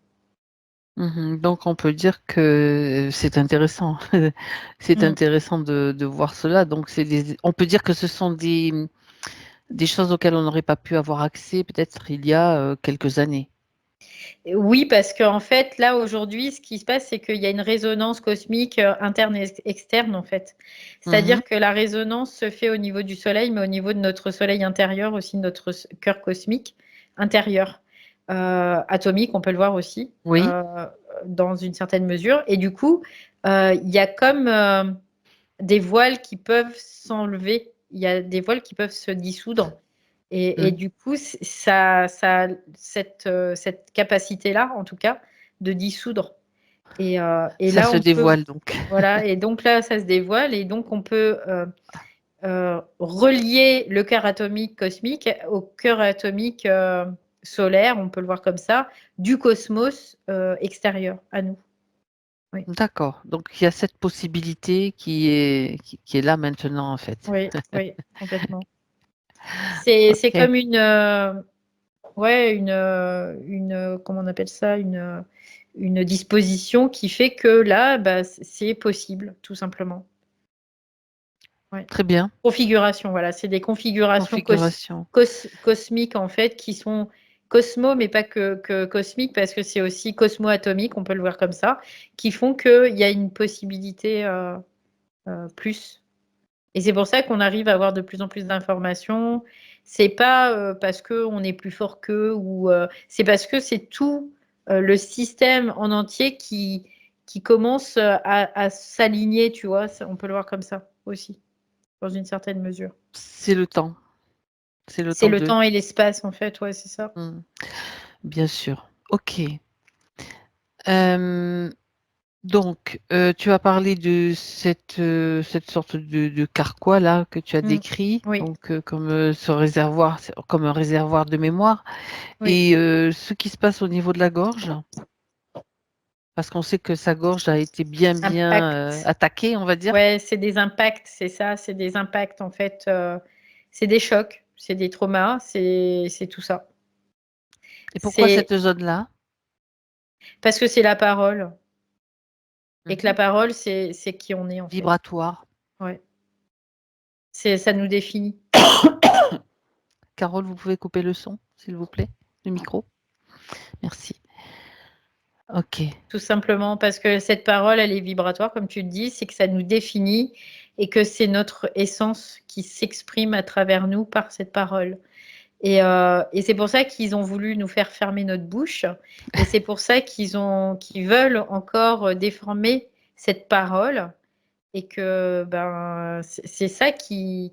Donc on peut dire que c'est intéressant. C'est Mm. intéressant de voir cela. Donc on peut dire que ce sont des choses auxquelles on n'aurait pas pu avoir accès peut-être il y a quelques années. Oui, parce qu'en fait, là, aujourd'hui, ce qui se passe, c'est qu'il y a une résonance cosmique interne et externe, en fait. Mhm. C'est-à-dire que la résonance se fait au niveau du Soleil, mais au niveau de notre Soleil intérieur, aussi notre cœur cosmique intérieur. Atomique, on peut le voir aussi, Oui, dans une certaine mesure. Et du coup, il y a comme des voiles qui peuvent s'enlever. Il y a des voiles qui peuvent se dissoudre. Et Mm. du coup, ça a cette capacité-là, en tout cas, de dissoudre. Et Ça là, se on peut, dévoile donc. voilà, et donc là, ça se dévoile, et donc on peut relier le cœur atomique cosmique au cœur atomique solaire, on peut le voir comme ça, du cosmos extérieur à nous. Oui, D'accord. Donc il y a cette possibilité qui est là maintenant en fait. oui, oui, complètement. C'est Ok. comme ouais, comment on appelle ça, une disposition qui fait que là, bah, c'est possible, tout simplement. Ouais. Très bien. Configuration, voilà, c'est des configurations Configuration. cosmiques en fait qui sont cosmo, mais pas que cosmiques, parce que c'est aussi cosmo-atomique, on peut le voir comme ça, qui font qu'il y a une possibilité plus. Et c'est pour ça qu'on arrive à avoir de plus en plus d'informations. C'est pas parce qu'on est plus fort qu'eux, ou c'est parce que c'est tout le système en entier qui commence à s'aligner, tu vois. On peut le voir comme ça aussi, dans une certaine mesure. C'est le temps. C'est le C'est temps le de. temps et l'espace, en fait, ouais, c'est ça. Mm. Bien sûr. Ok. Euh, donc, tu as parlé de cette sorte de carquois là que tu as Mm. décrit, Oui, donc comme ce réservoir, comme un réservoir de mémoire. oui. Et ce qui se passe au niveau de la gorge, parce qu'on sait que sa gorge a été bien Impact. attaquée, on va dire. Ouais, c'est des impacts, c'est ça, c'est des impacts, en fait. C'est des chocs, c'est des traumas, c'est tout ça. Et pourquoi C'est cette zone-là? parce que c'est la parole. Et que la Mhm. parole, c'est qui on est, en fait. Vibratoire. Ouais. Ça nous définit. Carole, vous pouvez couper le son, s'il vous plaît, le micro. Merci. Ok. Tout simplement parce que cette parole, elle est vibratoire, comme tu le dis, c'est que ça nous définit et que c'est notre essence qui s'exprime à travers nous par cette parole. Et c'est pour ça qu'ils ont voulu nous faire fermer notre bouche. Et c'est pour ça qu'ils veulent encore déformer cette parole. Et que c'est ça qui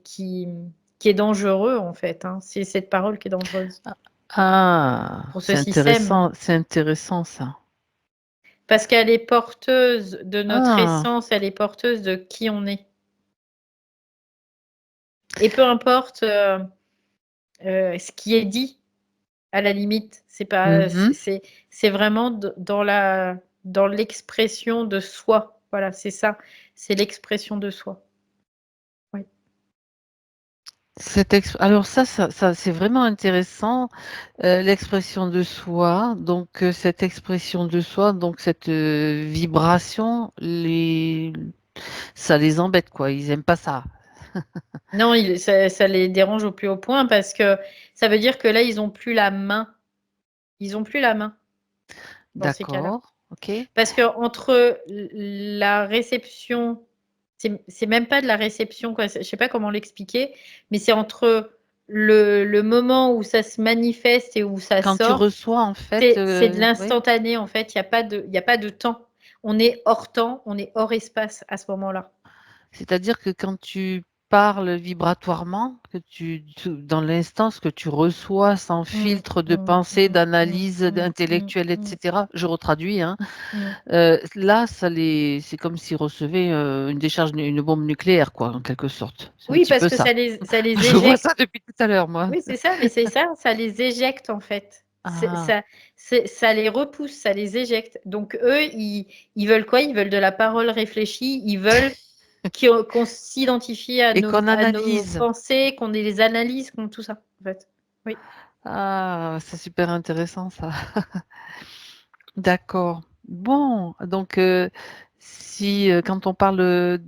est dangereux, en fait. Hein. C'est cette parole qui est dangereuse Ah, pour ce c'est système. intéressant ça. Parce qu'elle est porteuse de notre Ah, essence, elle est porteuse de qui on est. Et peu importe ce qui est dit, à la limite, c'est pas, mhm. c'est vraiment dans l'expression de soi. Voilà, c'est ça. C'est l'expression de soi. Oui. Alors ça c'est vraiment intéressant, l'expression de soi. Donc cette expression de soi, donc cette vibration, ça les embête quoi. Ils aiment pas ça. Non, ça les dérange au plus haut point parce que ça veut dire que là, ils ont plus la main. Ils ont plus la main dans ces cas-là. D'accord. Ok. Parce que entre la réception, c'est même pas de la réception, quoi. Je sais pas comment l'expliquer, mais c'est entre le moment où ça se manifeste et où ça Quand tu sort, reçois en fait, c'est de oui. l'instantané en fait. Il y a pas de temps. On est hors temps, on est hors espace à ce moment-là. C'est-à-dire que quand tu parles vibratoirement, dans l'instant, ce que tu reçois sans Mm, filtre de mm, pensée, mm, mm, d'analyse mm, mm, intellectuelle, mm, etc., je retraduis, hein, mm. là, c'est comme s'ils recevaient une décharge, une bombe nucléaire, quoi, en quelque sorte. C'est un Oui, petit parce peu que ça. ça les Je vois éjecte. ça depuis tout à l'heure, moi. Oui, c'est ça, mais c'est ça, ça les éjecte en fait. Ah, Ça les repousse, ça les éjecte. Donc eux, ils veulent quoi? Ils veulent de la parole réfléchie, ils veulent qu'on s'identifie et qu'on à nos analyse. pensées, qu'on ait les analyses, qu'on tout ça, en fait. Oui. Ah, c'est super intéressant, ça. D'accord. Bon, donc si quand on parle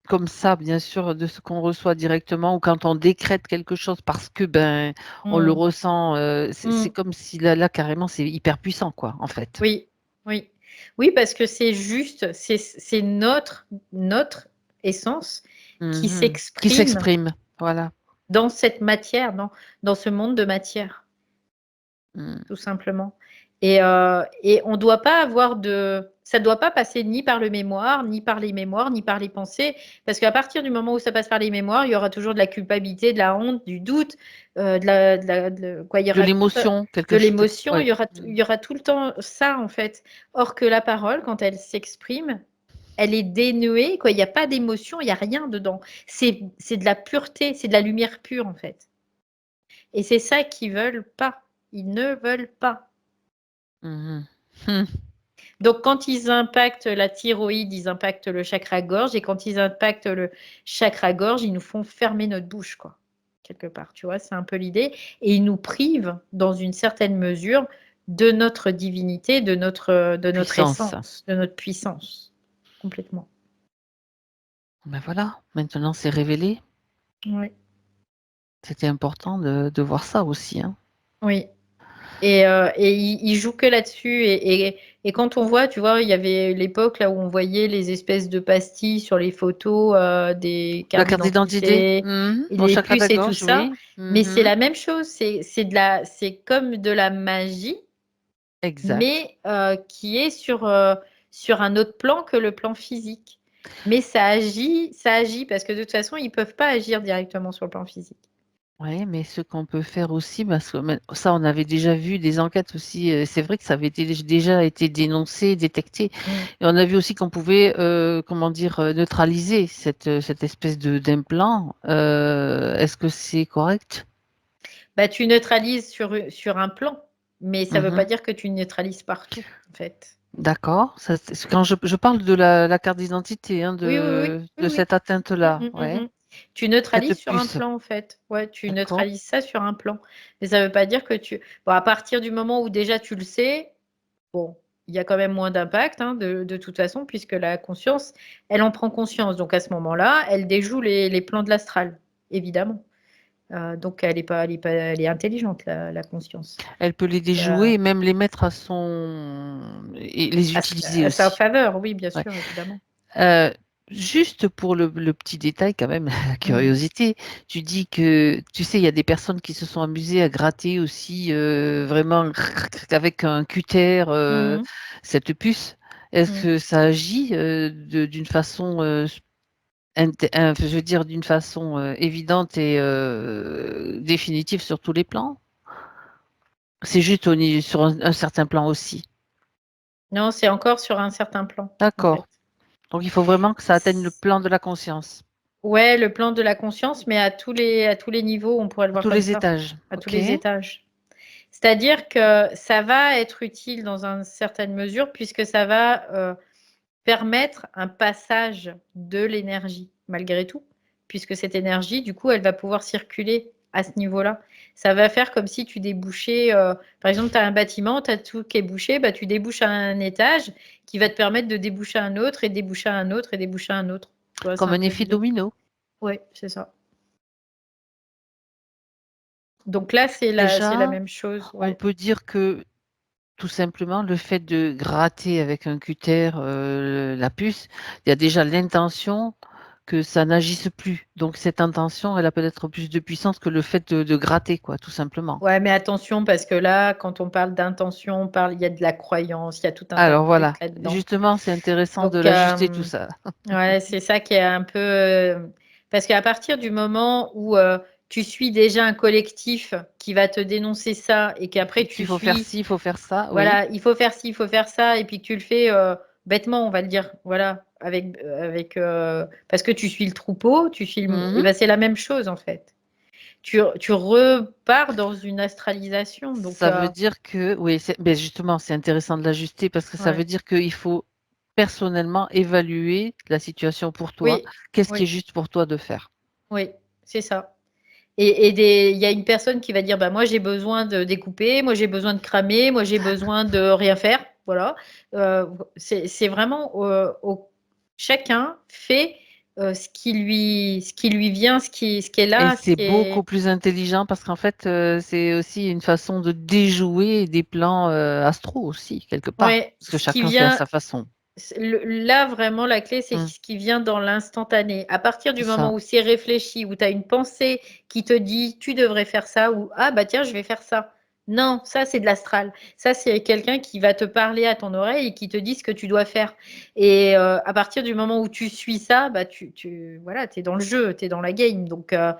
comme ça, bien sûr, de ce qu'on reçoit directement ou quand on décrète quelque chose parce que ben on le Mm, ressent, c'est mm. comme si là carrément c'est hyper puissant quoi, en fait. Oui, oui. Oui, parce que c'est juste, c'est notre essence qui Mhm. Qui s'exprime s'exprime, voilà. dans cette matière, dans ce monde de matière. Mm. Tout simplement. Et on doit pas avoir ça ne doit pas passer ni par le mémoire, ni par les mémoires, ni par les pensées, parce qu'à partir du moment où ça passe par les mémoires, il y aura toujours de la culpabilité, de la honte, du doute, quoi, il y De aura tout ça, l'émotion, de quelque chose. l'émotion, Ouais. il y aura tout le temps ça en fait. Or que la parole, quand elle s'exprime, elle est dénuée, quoi, il n'y a pas d'émotion, il n'y a rien dedans. C'est de la pureté, c'est de la lumière pure en fait. Et c'est ça qu'ils veulent pas. Ils ne veulent pas. Mhm. Hmm. Donc, quand ils impactent la thyroïde, ils impactent le chakra gorge. Et quand ils impactent le chakra gorge, ils nous font fermer notre bouche, quoi. Quelque part, tu vois, c'est un peu l'idée. Et ils nous privent, dans une certaine mesure, de notre divinité, de notre Puissance. essence, de notre puissance. Complètement. Ben voilà, maintenant c'est révélé. Oui. C'était important de voir ça aussi, hein. Oui. Et il joue que là-dessus. Et quand on voit, tu vois, il y avait l'époque là où on voyait les espèces de pastilles sur les photos des La cartes carte d'identité, d'identité, et au les chakra de la puces et tout gorge, ça. oui. Mais c'est Mhm. la même chose. C'est comme de la magie, Exact. mais qui est sur un autre plan que le plan physique. Mais ça agit parce que de toute façon, ils peuvent pas agir directement sur le plan physique. Oui, mais ce qu'on peut faire aussi, parce que ça, on avait déjà vu des enquêtes aussi, c'est vrai que ça avait déjà été dénoncé, détecté, Mm. et on a vu aussi qu'on pouvait, comment dire, neutraliser cette espèce d'implant. Est-ce que c'est correct? Bah, tu neutralises sur un plan, mais ça ne veut pas Mhm. dire que tu neutralises partout, en fait. D'accord. Quand je parle de la carte d'identité, hein, Oui, oui, oui, oui, de oui. cette Mm, atteinte-là, mm, mm, ouais. mm. Tu Cette neutralises sur un puce, plan, en fait. Ouais, tu d'accord. neutralises ça sur un plan. Mais ça ne veut pas dire que tu... Bon, à partir du moment où déjà tu le sais, bon, il y a quand même moins d'impact, hein, de toute façon, puisque la conscience, elle en prend conscience. Donc à ce moment-là, elle déjoue les plans de l'astral, évidemment. Donc elle est intelligente, la conscience. Elle peut les déjouer et même les mettre à son... et les utiliser À sa aussi. faveur, oui, bien Ouais. sûr, évidemment. Juste pour le petit détail quand même, la Mm. curiosité, tu dis que, tu sais, il y a des personnes qui se sont amusées à gratter aussi vraiment avec un cutter Mhm. cette puce. Est-ce Mm. que ça agit d'une façon, je veux dire, d'une façon évidente et définitive sur tous les plans? C'est juste sur un certain plan aussi. Non, c'est encore sur un certain plan, en D'accord. fait. Donc il faut vraiment que ça atteigne le plan de la conscience, Ouais, le plan de la conscience, mais à tous les niveaux, on pourrait le à voir tous comme les ça, étages. à tous OK. les étages. C'est-à-dire que ça va être utile dans une certaine mesure, puisque ça va permettre un passage de l'énergie, malgré tout, puisque cette énergie, du coup, elle va pouvoir circuler à ce niveau-là. Ça va faire comme si tu débouchais, par exemple, tu as un bâtiment, tu as tout qui est bouché, bah, tu débouches à un étage qui va te permettre de déboucher à un autre et déboucher à un autre et déboucher à un autre. Tu vois, c'est Comme un un peu effet l'idée. domino. Oui, c'est ça. Donc là, c'est la Déjà, même chose. on Ouais. peut dire que tout simplement, le fait de gratter avec un cutter la puce, il y a déjà l'intention que ça n'agisse plus. Donc cette intention, elle a peut-être plus de puissance que le fait de gratter, quoi, tout simplement. Ouais, mais attention, parce que là, quand on parle d'intention, il y a de la croyance, il y a tout un tas de Alors trucs voilà, là-dedans. justement, c'est intéressant de Donc, l'ajuster tout ça. ouais, c'est ça qui est un peu. Parce qu'à partir du moment où tu suis déjà un collectif qui va te dénoncer ça et qu'après tu Il faut faire suis, ci, il faut faire ça, oui. voilà, il faut faire ci, il faut faire ça, et puis que tu le fais bêtement, on va le dire, voilà, parce que tu suis le troupeau, et Mhm. ben c'est la même chose en fait. Tu repars dans une astralisation, donc Ça veut dire que, oui, ben justement, c'est intéressant de l'ajuster parce que ça veut ouais. dire qu'il faut personnellement évaluer la situation pour toi. Oui, Qu'est-ce qui est oui, juste pour toi de faire? oui, c'est ça. Il y a une personne qui va dire, bah, moi j'ai besoin de découper, moi j'ai besoin de cramer, moi j'ai besoin de rien faire. Voilà. C'est vraiment chacun fait ce qui lui vient, ce qui est Et là, ce c'est qui beaucoup est. plus intelligent parce qu'en fait, c'est aussi une façon de déjouer des plans astro aussi, quelque part, Ouais, parce que ce qui chacun fait à vient. sa façon. Là, vraiment, la clé, c'est Mm, ce qui vient dans l'instantané. À partir c'est du ça. moment où c'est réfléchi, où tu as une pensée qui te dit tu devrais faire ça, ou ah bah tiens, je vais faire ça. Non, ça c'est de l'astral. Ça c'est quelqu'un qui va te parler à ton oreille et qui te dit ce que tu dois faire. Et à partir du moment où tu suis ça, bah voilà, tu es dans le jeu, tu es dans la game. Donc à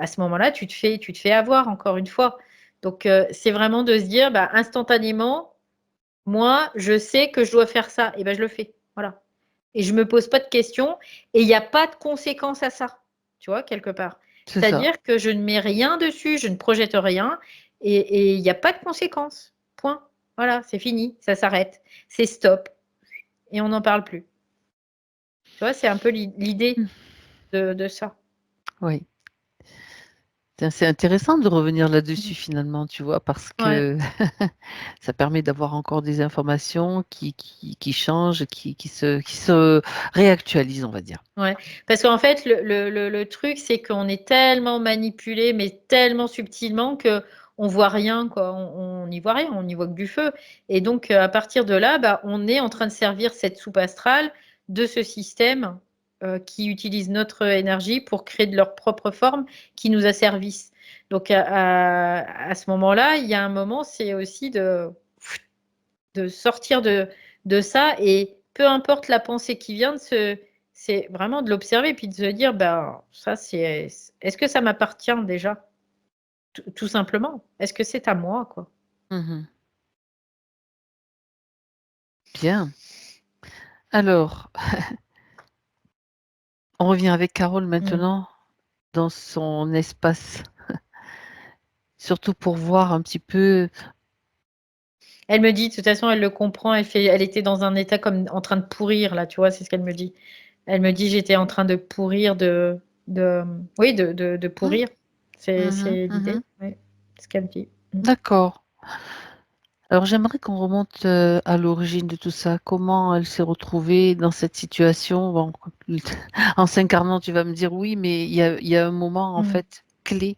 ce moment-là, tu te fais avoir encore une fois. Donc c'est vraiment de se dire bah, instantanément. Moi, je sais que je dois faire ça, et ben je le fais. Voilà. Et je me pose pas de questions, et il n'y a pas de conséquences à ça, tu vois, quelque part. C'est ça. C'est-à-dire que je ne mets rien dessus, je ne projette rien, et il n'y a pas de conséquences. Point. Voilà, c'est fini, ça s'arrête. C'est stop, et on n'en parle plus. Tu vois, c'est un peu l'idée Mm. de ça. Oui. C'est intéressant de revenir Mm. là-dessus finalement, tu vois, parce Ouais. que ça permet d'avoir encore des informations qui changent, qui se réactualisent, on va dire. Ouais, parce qu'en fait, le truc, c'est qu'on est tellement manipulé, mais tellement subtilement que on voit rien, quoi. On n'y voit rien, on n'y voit que du feu. Et donc, à partir de là, bah, on est en train de servir cette soupe astrale de ce système qui utilise notre énergie pour créer de leur propre forme qui nous asservissent. Donc, à ce moment-là, il y a un moment, c'est aussi de sortir de ça et peu importe la pensée qui vient, c'est vraiment de l'observer puis de se dire, ben, ça, est-ce que ça m'appartient déjà? Tout simplement. Est-ce que c'est à moi, quoi? Mhm. Bien. Alors, on revient avec Carole Mm. maintenant dans son espace, surtout pour voir un petit peu. Elle me dit, de toute façon, elle le comprend, elle était dans un état comme en train de pourrir, là, tu vois, c'est ce qu'elle me dit. Elle me dit, j'étais en train de pourrir, oui, de Mmh, pourrir. C'est mmh, c'est l'idée, mmh. oui, c'est ce qu'elle me dit. Mm. D'accord. Alors j'aimerais qu'on remonte à l'origine de tout ça. Comment elle s'est retrouvée dans cette situation? Bon, en s'incarnant, tu vas me dire oui, mais il y a un moment en Mm. fait clé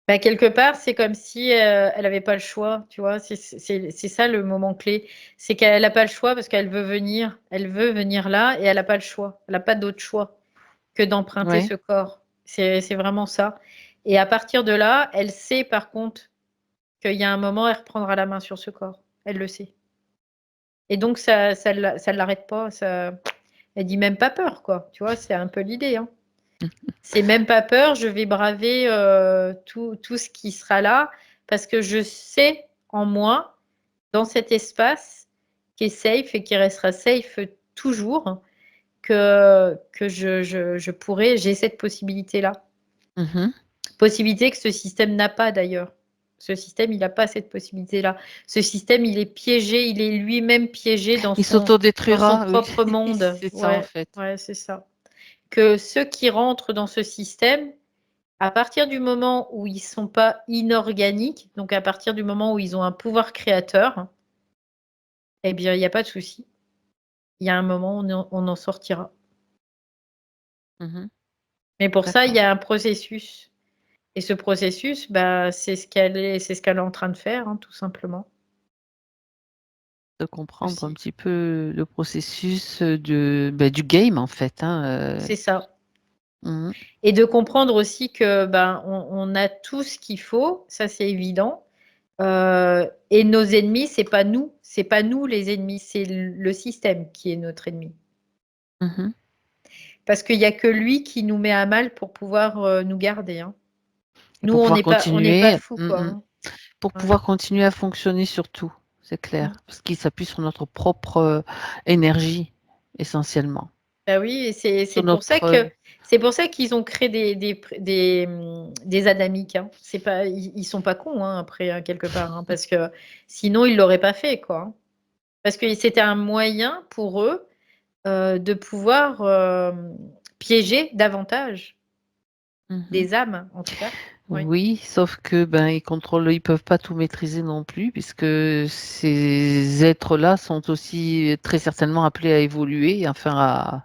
Bah, quelque part, c'est comme si elle n'avait pas le choix, tu vois. C'est ça le moment clé. C'est qu'elle n'a pas le choix parce qu'elle veut venir. Elle veut venir là et elle n'a pas le choix. Elle n'a pas d'autre choix que d'emprunter Ouais. ce corps. C'est vraiment ça. Et à partir de là, elle sait par contre qu'il y a un moment, elle reprendra la main sur ce corps. Elle le sait. Et donc, ça ne l'arrête pas. Elle dit même pas peur, quoi. Tu vois, c'est un peu l'idée, hein. C'est même pas peur, je vais braver tout ce qui sera là parce que je sais en moi, dans cet espace qui est safe et qui restera safe toujours, que je pourrai, j'ai cette possibilité-là. Mhm. Possibilité que ce système n'a pas d'ailleurs. Ce système, il n'a pas cette possibilité-là. Ce système, il est piégé, il est lui-même piégé Il dans son s'autodétruira, oui. propre monde. C'est ça en Ouais, fait. ouais, c'est ça. Que ceux qui rentrent dans ce système, à partir du moment où ils sont pas inorganiques, donc à partir du moment où ils ont un pouvoir créateur, eh bien, il n'y a pas de souci. Il y a un moment où on en sortira. Mhm. Mais pour ça, il y D'accord. a un processus. Et ce processus, bah, c'est ce qu'elle est en train de faire, hein, tout simplement. De comprendre un Aussi. petit peu le processus du game en fait. Hein, C'est ça. mhm. Et de comprendre aussi que ben, on a tout ce qu'il faut, ça c'est évident. Et nos ennemis, c'est pas nous les ennemis, c'est le système qui est notre ennemi. Mhm. Parce qu'il n'y a que lui qui nous met à mal pour pouvoir nous garder, hein. Et Nous, pour pouvoir on n'est pas continuer, fous, quoi, hein. pour Ouais. pouvoir continuer à fonctionner surtout, c'est Mm. clair, parce qu'il s'appuie sur notre propre énergie essentiellement, Bah oui, et sur notre c'est pour ça qu'ils ont créé des adamiques, hein. C'est pas, ils sont pas cons, hein, après, hein, quelque part, hein, parce que sinon ils l'auraient pas fait, quoi, hein. Parce que c'était un moyen pour eux de pouvoir piéger davantage Mhm. des âmes, en tout cas. Oui. Oui, sauf que ils peuvent pas tout maîtriser non plus, puisque ces êtres-là sont aussi très certainement appelés à évoluer, enfin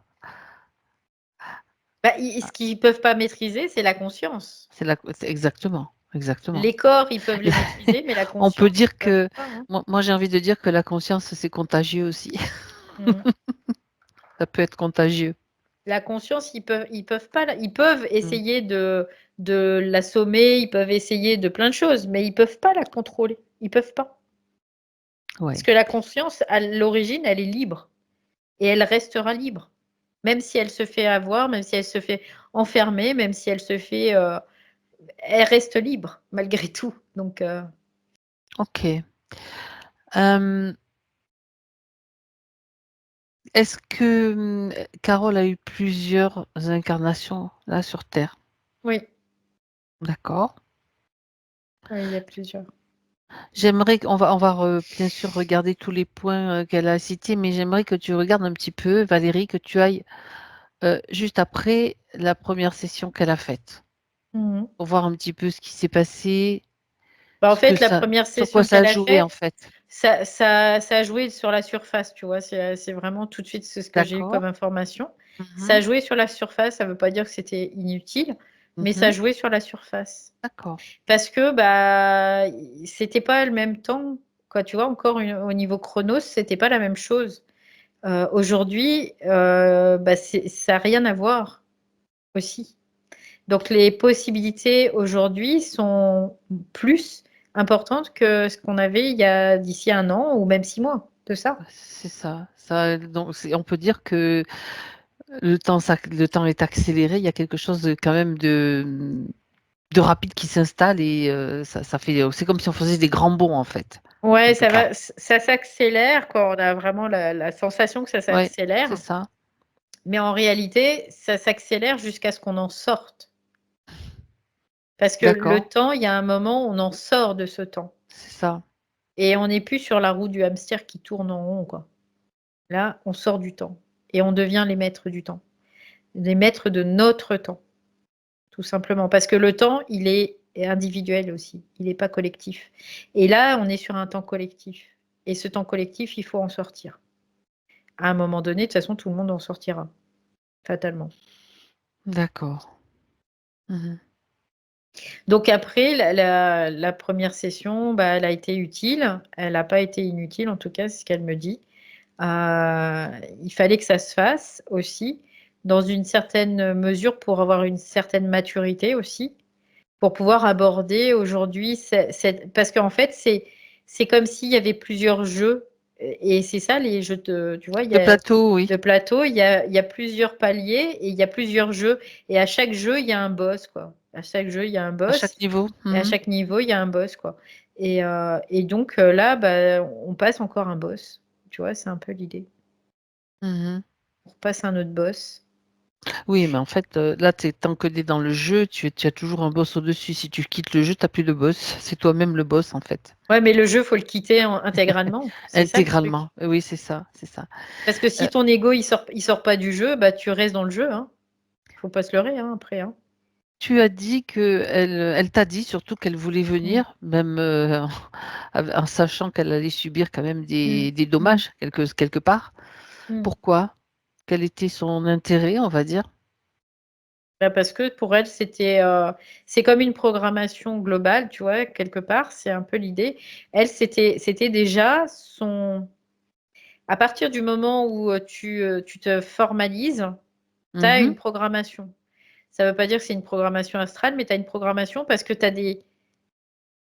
Bah, ce qu'ils peuvent pas maîtriser, c'est la conscience. exactement, exactement. Les corps, ils peuvent les maîtriser, mais la On peut conscience, dire ils peuvent que, pas, hein. moi j'ai envie de dire que la conscience c'est contagieux aussi. Mm. Ça peut être contagieux. La conscience, ils peuvent pas, ils peuvent Mm. essayer de l'assommer, ils peuvent essayer de plein de choses, mais ils peuvent pas la contrôler. Ils peuvent pas. Parce Ouais. que la conscience, à l'origine, elle est libre et elle restera libre. Même si elle se fait avoir, même si elle se fait enfermer, même si elle se fait, elle reste libre malgré tout. Donc, Ok. Euh, Est-ce que Carole a eu plusieurs incarnations là sur Terre? oui, D'accord. oui, il y a plusieurs. J'aimerais bien sûr regarder tous les points qu'elle a cités, mais j'aimerais que tu regardes un petit peu, Valérie, que tu ailles juste après la première session qu'elle a faite, Mhm. pour voir un petit peu ce qui s'est passé, Bah, en fait, la première sur quoi session ça a qu'elle a joué faite, en fait. ça a joué sur la surface, tu vois. C'est vraiment tout de suite ce que j'ai eu D'accord. comme information. Ça a Mhm. joué sur la surface, ça ne veut pas dire que c'était inutile, mais ça a Mhm. joué sur la surface. D'accord. Parce que bah, c'était pas le même temps, quoi. Tu vois, encore au niveau chronos, c'était pas la même chose. Aujourd'hui, bah, ça n'a rien à voir aussi. Donc les possibilités aujourd'hui sont plus importantes que ce qu'on avait d'ici un an ou même 6 mois de ça. C'est ça. Donc, on peut dire que le temps est accéléré. Il y a quelque chose quand même de rapide qui s'installe et ça fait. C'est comme si on faisait des grands bonds en fait, Ouais, quelque part. ça s'accélère quoi. On a vraiment la sensation que ça Ouais, c'est s'accélère, ça. mais en réalité, ça s'accélère jusqu'à ce qu'on en sorte. Parce que le D'accord. temps, il y a un moment où on en sort de ce temps. C'est ça. Et on n'est plus sur la roue du hamster qui tourne en rond, quoi. Là, on sort du temps. Et on devient les maîtres du temps. Les maîtres de notre temps, tout simplement. Parce que le temps, il est individuel aussi. Il n'est pas collectif. Et là, on est sur un temps collectif. Et ce temps collectif, il faut en sortir. À un moment donné, de toute façon, tout le monde en sortira, fatalement. D'accord. Mhm. Donc après, la première session, bah, elle a été utile. Elle n'a pas été inutile, en tout cas, c'est ce qu'elle me dit. Il fallait que ça se fasse aussi, dans une certaine mesure, pour avoir une certaine maturité aussi, pour pouvoir aborder aujourd'hui parce qu'en fait, c'est comme s'il y avait plusieurs jeux, et c'est ça les jeux tu vois, il y Le a plateau, oui. le plateau, il y a plusieurs paliers et il y a plusieurs jeux, et à chaque jeu, il y a un boss, quoi. À chaque jeu, il y a un À chaque boss, niveau. et à Mhm. chaque niveau, il y a un boss, quoi. Et donc là, bah, on passe encore un boss. Tu vois, c'est un peu l'idée. Mhm. On repasse un autre boss. Oui, mais en fait, là, tant que tu es dans le jeu, tu as toujours un boss au-dessus. Si tu quittes le jeu, tu n'as plus de boss. C'est toi-même le boss, en fait. Ouais, mais le jeu, faut le quitter intégralement. C'est ça le truc. Intégralement. Oui, c'est ça, c'est ça. Parce que Euh, si ton ego il sort pas du jeu, bah tu restes dans le jeu, hein. Faut pas se leurrer, hein, après, hein. Tu as dit que elle t'a dit surtout qu'elle voulait Mm, venir, même en sachant qu'elle allait subir quand même mm, des mm, dommages quelque part. mm. Pourquoi? Quel était son intérêt, on va dire? Bah, parce que pour elle, c'est comme une programmation globale, tu vois, quelque part, c'est un peu l'idée. Elle, c'était déjà à partir du moment où tu te formalises, tu as Mhm, une programmation. Ça ne veut pas dire que c'est une programmation astrale, mais tu as une programmation parce que tu as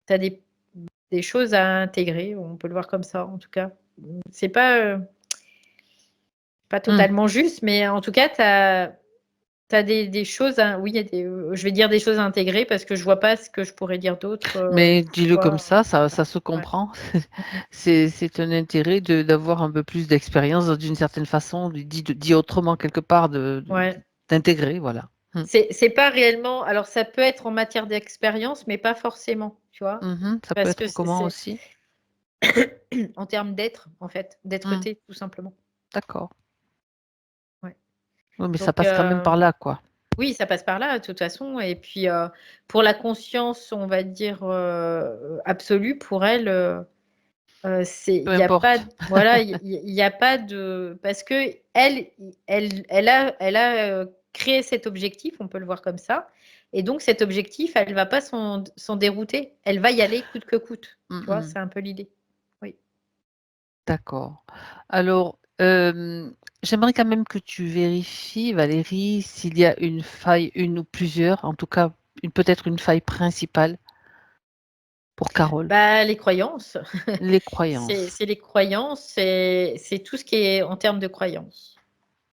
t'as des choses à intégrer. On peut le voir comme ça, en tout cas. C'est pas mm. totalement juste, mais en tout cas, tu as des choses oui, il y a je vais dire des choses à intégrer parce que je vois pas ce que je pourrais dire d'autre. Mais dis-le comme Soit, ça se ouais. comprend. Mm, C'est un intérêt d'avoir un peu plus d'expérience d'une certaine façon, dit autrement quelque part, ouais. d'intégrer, voilà. Mm. C'est pas réellement. Alors, ça peut être en matière d'expérience, mais pas forcément, tu vois. Mhm, ça peut Parce que être comment aussi? en termes d'être, en fait, Mm, d'être-té, tout simplement. d'accord. Ouais. Oui, mais ça Donc, passe quand même par là, quoi. oui, ça passe par là, de toute façon. Et puis, pour la conscience, on va dire, absolue, pour elle, Peu il n'y a pas, importe. voilà, il y a pas de, parce que elle a créé cet objectif, on peut le voir comme ça. Et donc, cet objectif, elle va pas s'en dérouter. Elle va y aller coûte que coûte. Mm, Tu vois, mm. c'est un peu l'idée. Oui. D'accord. Alors, j'aimerais quand même que tu vérifies, Valérie, s'il y a une faille, une ou plusieurs, en tout cas, peut-être une faille principale pour Carole, Bah, les croyances. les C'est croyances. c'est les croyances, c'est tout ce qui est en termes de croyances.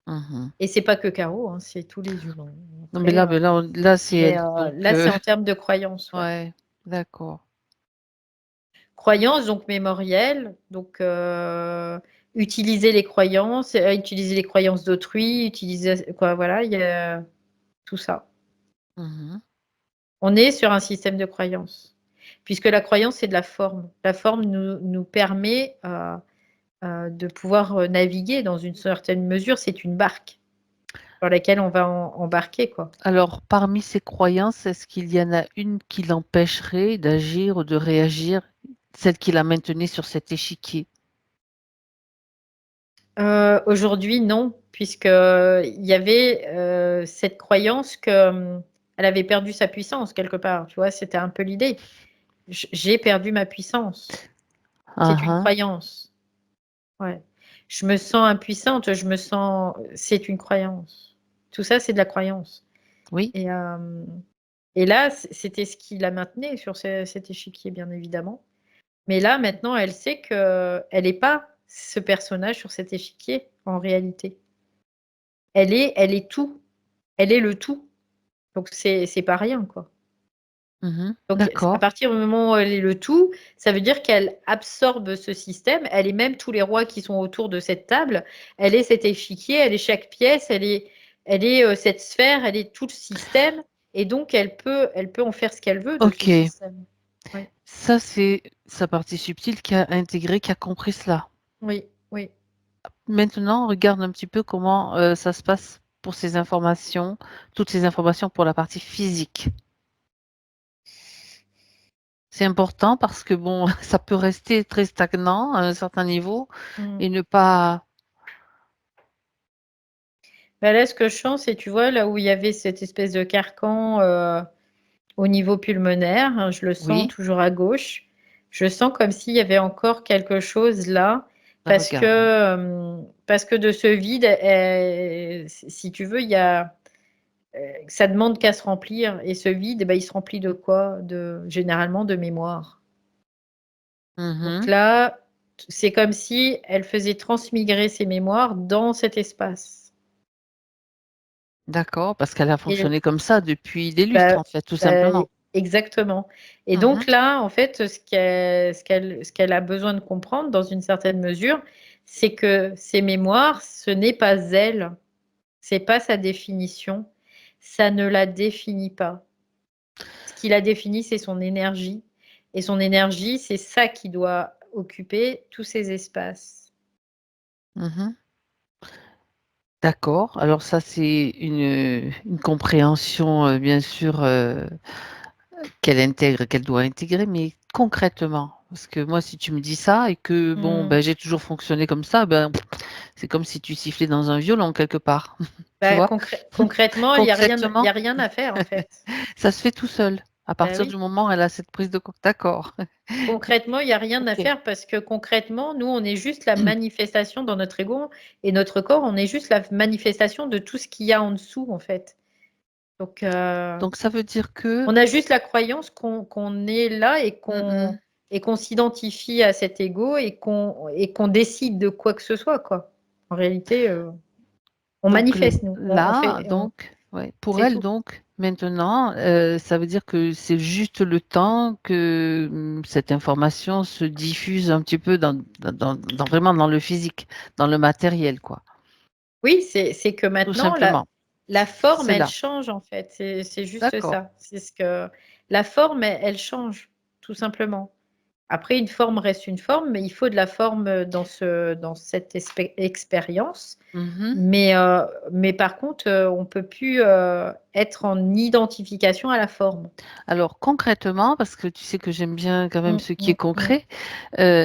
Mhm. Et c'est pas que Caro, hein, c'est tous les humains. Non, Après, là, c'est mais elle. Donc, là, c'est en termes de croyances, ouais. ouais, d'accord. Croyances, donc mémorielles, donc utiliser les croyances, utiliser les croyances d'autrui, utiliser quoi, voilà, il y a tout ça. Mhm. On est sur un système de croyances, puisque la croyance, c'est de la forme. La forme nous permet de pouvoir naviguer dans une certaine mesure. C'est une barque sur laquelle on va embarquer, quoi. Alors, parmi ces croyances, est-ce qu'il y en a une qui l'empêcherait d'agir ou de réagir, celle qui la maintenait sur cet échiquier? Aujourd'hui, non, puisque il y avait cette croyance que elle avait perdu sa puissance quelque part. Tu vois, c'était un peu l'idée. J'ai perdu ma puissance. C'est Ah, une ah. croyance. Ouais. Je me sens impuissante. C'est une croyance. Tout ça, c'est de la croyance. Oui. Et, et là, c'était ce qui la maintenait sur cet échiquier, bien évidemment. Mais là, maintenant, elle sait que elle n'est pas ce personnage sur cet échiquier en réalité. Elle est tout. Elle est le tout. Donc c'est pas rien, quoi. Mhm. Donc à D'accord. partir du moment où elle est le tout, ça veut dire qu'elle absorbe ce système. Elle est même tous les rois qui sont autour de cette table. Elle est cet échiquier, elle est chaque pièce, elle est cette sphère, elle est tout le système. Et donc elle peut en faire ce qu'elle veut de ce Ok. système. Oui, Ça, c'est sa partie subtile qui a intégré, qui a compris cela. oui, oui. Maintenant, on regarde un petit peu comment ça se passe pour ces informations, toutes ces informations pour la partie physique. C'est important parce que bon, ça peut rester très stagnant à un certain niveau Mm. et ne pas. Bah là, ce que je sens, c'est, tu vois, là où il y avait cette espèce de carcan, au niveau pulmonaire, hein, je le sens Oui, toujours à gauche. Je sens comme s'il y avait encore quelque chose là, ça regarde. parce que de ce vide, si tu veux, ça demande qu'à se remplir. Et ce vide, il se remplit de quoi? Généralement de mémoire. Donc Mhm. là, c'est comme si elle faisait transmigrer ses mémoires dans cet espace. D'accord, parce qu'elle a Et fonctionné comme ça depuis des lustres, bah, en fait, tout bah, simplement. exactement. Et Mhm. donc là, en fait, ce qu'elle a besoin de comprendre, dans une certaine mesure, c'est que ses mémoires, ce n'est pas elle, c'est pas sa définition, ça ne la définit pas. Ce qui la définit, c'est son énergie. Et son énergie, c'est ça qui doit occuper tous ces espaces. Mhm. D'accord. Alors ça, c'est une compréhension, bien sûr, qu'elle doit intégrer, mais concrètement. Parce que moi, si tu me dis ça et que bon, Hmm. ben, j'ai toujours fonctionné comme ça, ben, c'est comme si tu sifflais dans un violon quelque part. Tu Bah, vois? concrètement, il y Concrètement, a rien à faire, en fait. ça se fait tout seul. À Bah partir du oui. moment où elle a cette prise de d'accord. Concrètement, il y a rien à OK. faire parce que concrètement, nous, on est juste la manifestation dans notre ego et notre corps, on est juste la manifestation de tout ce qu'il y a en dessous, en fait. Donc, Donc ça veut dire que on a juste la croyance qu'on est là et mmh qu'on mh. s'identifie à cet ego et qu'on décide de quoi que ce soit, quoi. En réalité, on Donc manifeste, nous. On là, fait donc, ouais, pour c'est elle tout. donc, maintenant, ça veut dire que c'est juste le temps que, cette information se diffuse un petit peu dans vraiment dans le physique, dans le matériel, quoi. Oui, c'est que Tout maintenant simplement. la forme, C'est elle là. change en fait. C'est juste D'accord. ça. C'est ce que la forme, elle change, tout simplement. Après, une forme reste une forme, mais il faut de la forme dans cette expérience. Mmh. Mais par contre, on peut plus être en identification à la forme. Alors concrètement, parce que tu sais que j'aime bien quand même Mm, ce qui est mm, mm, concret,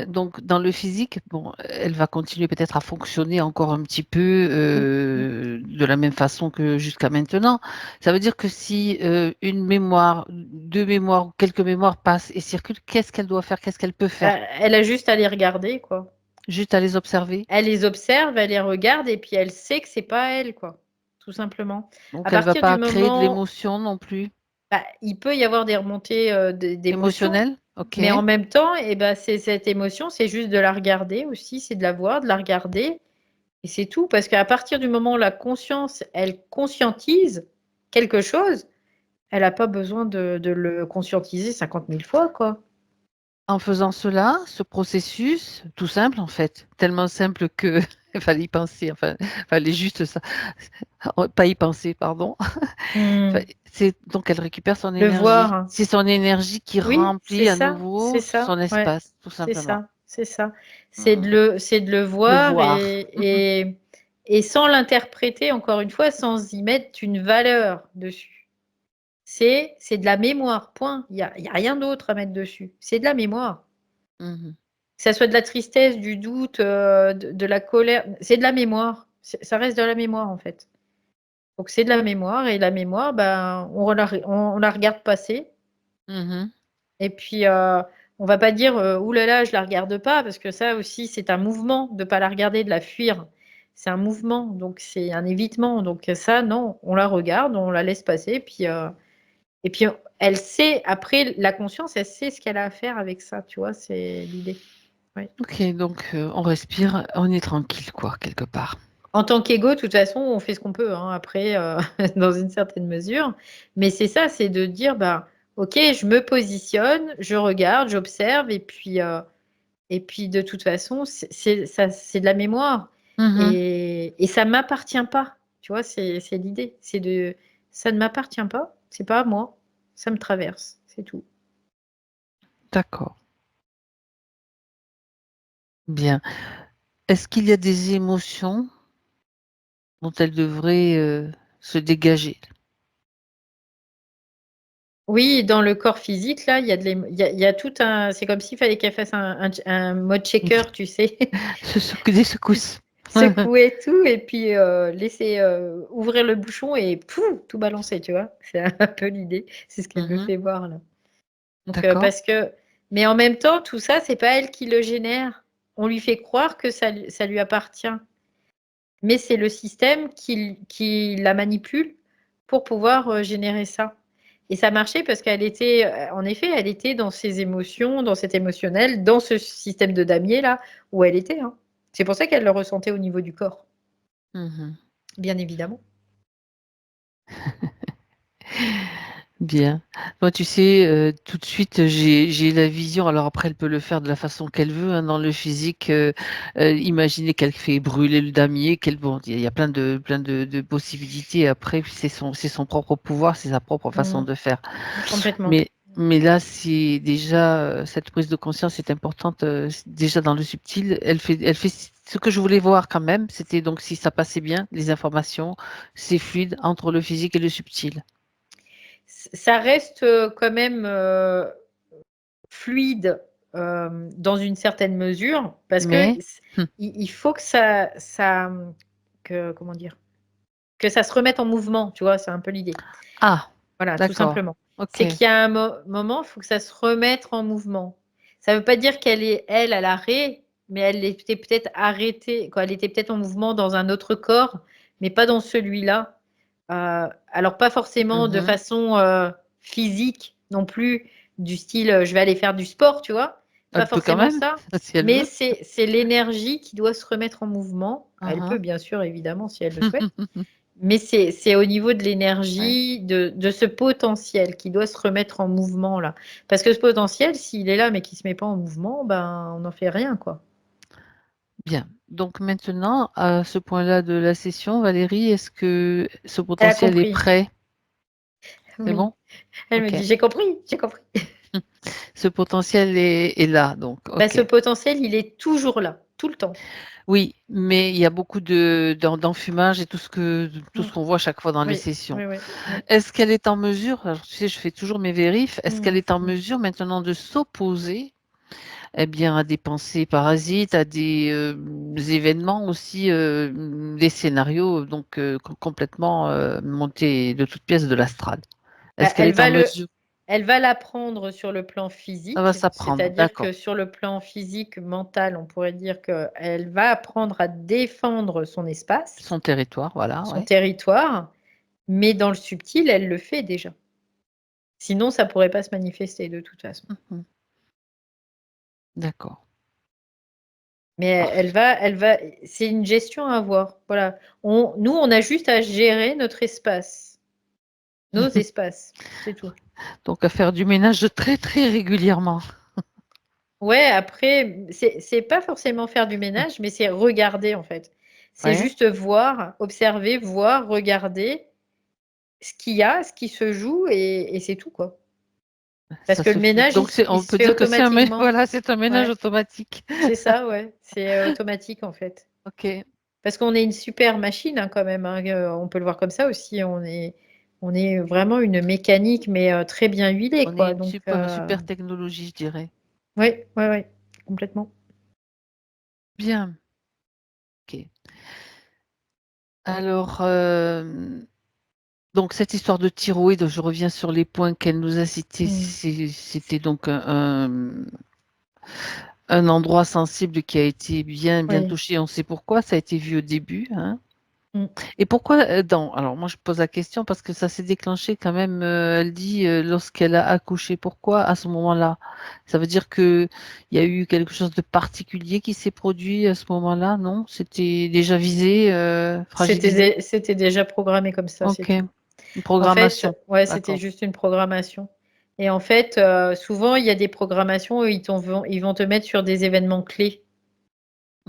donc dans le physique, bon, elle va continuer peut-être à fonctionner encore un petit peu, mm, mm. de la même façon que jusqu'à maintenant. Ça veut dire que si, une mémoire, 2 mémoires ou quelques mémoires passent et circulent, qu'est-ce qu'elle doit faire? Qu'est-ce qu'elle peut faire? Elle a juste à les regarder, quoi. Juste à les observer? Elle les observe, elle les regarde et puis elle sait que c'est pas elle, quoi, tout simplement. À Donc elle va partir du pas créer de moment, l'émotion non plus? il peut y avoir des remontées, d'émotions, Émotionnelle? OK. mais en même temps c'est cette émotion, c'est juste de la regarder aussi, c'est de la voir, de la regarder et c'est tout. Parce qu'à partir du moment où la conscience, elle conscientise quelque chose, elle a pas besoin de le conscientiser 50 000 fois, quoi. En faisant cela, ce processus, tout simple en fait, tellement simple que il fallait y penser, enfin, fallait juste ça, pas y penser, pardon. Enfin, Mmh. c'est donc elle récupère son Le voir, énergie. hein. C'est son énergie qui Oui, remplit à nouveau c'est son ça, ouais, espace, tout c'est simplement. ça, c'est ça. Mmh. C'est de le Le voir voir. et sans l'interpréter, encore une fois, sans y mettre une valeur dessus. C'est de la mémoire, point. Il y a rien d'autre à mettre dessus. C'est de la mémoire. Mmh. Que ça soit de la tristesse, du doute, de la colère, c'est de la mémoire. Ça reste de la mémoire, en fait. Donc c'est de la mémoire et la mémoire, ben, on la regarde passer. Mmh. Et puis, on va pas dire, «Ouh là là, je la regarde pas», parce que ça aussi, c'est un mouvement de pas la regarder, de la fuir. C'est un mouvement, donc c'est un évitement. Donc, ça, non, on la regarde, on la laisse passer, et puis elle sait après la conscience, elle sait ce qu'elle a à faire avec ça, tu vois? C'est l'idée. Oui. OK, donc on respire, on est tranquille quoi, quelque part. En tant qu'ego, de toute façon, on fait ce qu'on peut, hein, après, dans une certaine mesure. Mais c'est ça, c'est de dire: «Bah, OK, je me positionne, je regarde, j'observe et puis de toute façon, c'est de la mémoire Mmh. et ça m'appartient pas». Tu vois? C'est l'idée, c'est de ça ne m'appartient pas, c'est pas à moi, ça me traverse, c'est tout. D'accord, bien. Est-ce qu'il y a des émotions dont elle devrait, se dégager? Oui, dans le corps physique, là, il y a de il y a tout un c'est comme s'il fallait qu'elle fasse un mode shaker, tu sais? Des secousses. secouer tout et puis laisser ouvrir le bouchon et pouf, tout balancer, tu vois. C'est un peu l'idée. C'est ce qu'elle me Mhm. fait voir là. Donc D'accord. mais en même temps, tout ça, c'est pas elle qui le génère. On lui fait croire que ça lui appartient, mais c'est le système qui la manipule pour pouvoir générer ça. Et ça marchait parce qu'elle était, en effet, elle était dans ses émotions, dans cet émotionnel, dans ce système de damier là où elle était, hein. C'est pour ça qu'elle le ressentait au niveau du corps, Mhm. bien évidemment. Bien. Moi, tu sais, tout de suite, j'ai la vision. Alors après, elle peut le faire de la façon qu'elle veut, hein, dans le physique. Imaginer qu'elle fait brûler le damier, bon, il y a plein de possibilités. Après, c'est son propre pouvoir, c'est sa propre façon Mm, de faire. complètement. Mais là, c'est déjà cette prise de conscience est importante. Déjà dans le subtil, elle fait ce que je voulais voir quand même. C'était donc si ça passait bien, les informations, c'est fluide entre le physique et le subtil. Ça reste quand même fluide dans une certaine mesure parce que Mais hum, il faut que comment dire, que ça se remette en mouvement, tu vois, c'est un peu l'idée. ah, Voilà, tout d'accord. simplement. C'est Ok. qu'il y a un moment, il faut que ça se remette en mouvement. Ça ne veut pas dire qu'elle est, elle, à l'arrêt, mais elle était peut-être arrêtée, quoi. Elle était peut-être en mouvement dans un autre corps, mais pas dans celui-là. Alors, pas forcément de Mhm. façon physique non plus, du style je vais aller faire du sport, tu vois. Pas Elle peut quand forcément même, ça, si elle mais veut. c'est l'énergie qui doit se remettre en mouvement. Elle peut, Mhm. bien sûr, évidemment, si elle le souhaite. Mais c'est au niveau de Ouais. l'énergie, de ce potentiel qui doit se remettre en mouvement là. Parce que ce potentiel, s'il est là mais qu'il ne se met pas en mouvement, ben on n'en fait rien, quoi. Bien. Donc maintenant, à ce point-là de la session, Valérie, est-ce que ce Elle a potentiel est compris. prêt? C'est Oui. bon? Elle me Ok. dit, j'ai compris, j'ai compris. Ce potentiel est là, donc Ben, ok. ce potentiel, il est toujours là, tout le temps. Oui, mais il y a beaucoup d'enfumage et tout Mm. ce qu'on voit chaque fois dans les Oui, sessions. oui, oui, oui. Est-ce qu'elle est en mesure, alors tu sais, je fais toujours mes vérifs, est-ce qu'elle Mm, est en mm. mesure maintenant de s'opposer, eh bien, à des pensées parasites, à des événements aussi, des scénarios donc complètement montés de toutes pièces de l'astral? Ben, Est-ce qu'elle est en mesure? elle va l'apprendre sur le plan Ça va physique, s'apprendre, c'est-à-dire d'accord. que sur le plan physique, mental, on pourrait dire qu'elle va apprendre à défendre son espace, Son territoire, voilà, son ouais. territoire, mais dans le subtil, elle le fait déjà. Sinon, ça pourrait pas se manifester de toute façon. Mhm. D'accord. Mais Parfait. c'est une gestion à avoir. Voilà. Nous, on a juste à gérer notre espace, nos espaces, c'est tout. Donc à faire du ménage très très régulièrement. Ouais, après, c'est pas forcément faire du ménage, mais c'est regarder en fait. C'est Ouais. juste voir, observer, voir, regarder ce qu'il y a, ce qui se joue et c'est tout quoi. Parce Ça que le se fait. ménage, Donc il on se peut fait dire que automatiquement. voilà, c'est un ménage Ouais, automatique. c'est ça, ouais. C'est automatique en fait. Ok. Parce qu'on est une super machine hein, quand même, hein, on peut le voir comme ça aussi. On est vraiment une mécanique, mais très bien huilée, On est quoi. une Donc, super super technologie, je dirais. oui, ouais, ouais, complètement. Bien. Ok. Alors donc cette histoire de thyroïde, je reviens sur les points qu'elle nous a cités. Mm. C'était donc un endroit sensible qui a été bien Oui. touché. On sait pourquoi. Ça a été vu au début, hein. Mm. Et pourquoi alors moi je pose la question parce que ça s'est déclenché quand même, elle dit lorsqu'elle a accouché. Pourquoi à ce moment-là? Ça veut dire que il y a eu quelque chose de particulier qui s'est produit à ce moment-là, non? C'était déjà visé, fragilisé? C'était déjà programmé comme ça, c'est Ok, tout. une En programmation. fait, ouais, c'était D'accord. juste une programmation. Et en fait, souvent, il y a des programmations où ils vont te mettre sur des événements clés.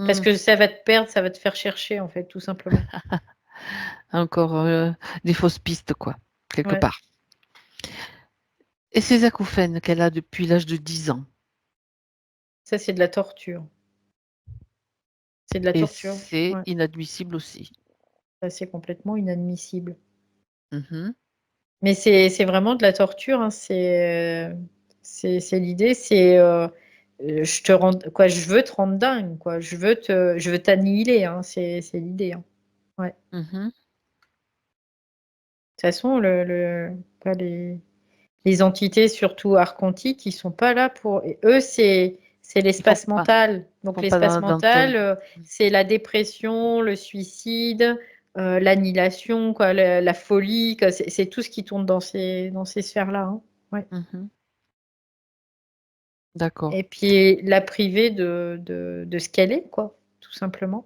Parce Hmm, que ça va te perdre, ça va te faire chercher, en fait, tout simplement. encore des fausses pistes, quoi, quelque Ouais. part. Et ces acouphènes qu'elle a depuis l'âge de 10 ans, Ça, c'est de la torture. C'est de la et torture. c'est Ouais. inadmissible aussi. Ça, c'est complètement inadmissible. Mhm. Mais c'est vraiment de la torture, hein. C'est l'idée, je veux te rendre dingue, quoi. Je veux t'annihiler, hein. C'est l'idée, hein. Ouais. De toute façon, les entités, surtout archontiques, ils sont pas là pour. Et eux, c'est l'espace pas, mental. ils Donc font pas l'espace dans ton. mental, c'est la dépression, le suicide, l'annihilation, quoi, la folie, quoi. C'est tout ce qui tourne dans ces sphères-là, hein. Ouais. D'accord, Et puis la priver de ce qu'elle est, quoi, tout simplement.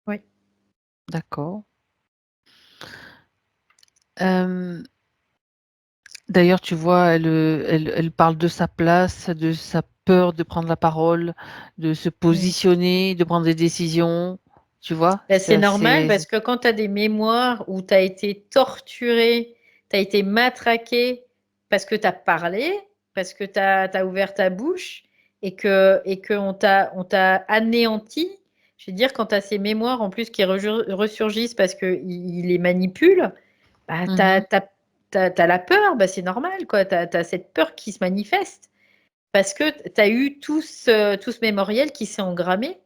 Oui. d'accord. Euh, D'ailleurs, tu vois, elle parle de sa place, de sa peur de prendre la parole, de se positionner, de prendre des décisions. Tu vois, Ben, c'est c'est normal assez. parce que quand tu as des mémoires où tu as été torturé, tu as été matraqué parce que tu as parlé, parce que tu as ouvert ta bouche et que on t'a anéanti. Je veux dire, quand tu as ces mémoires en plus qui ressurgissent parce qu'il les manipule, bah, tu Mhm, as la peur, bah, c'est normal, quoi. Tu as cette peur qui se manifeste parce que tu as eu tout ce mémoriel qui s'est engrammé.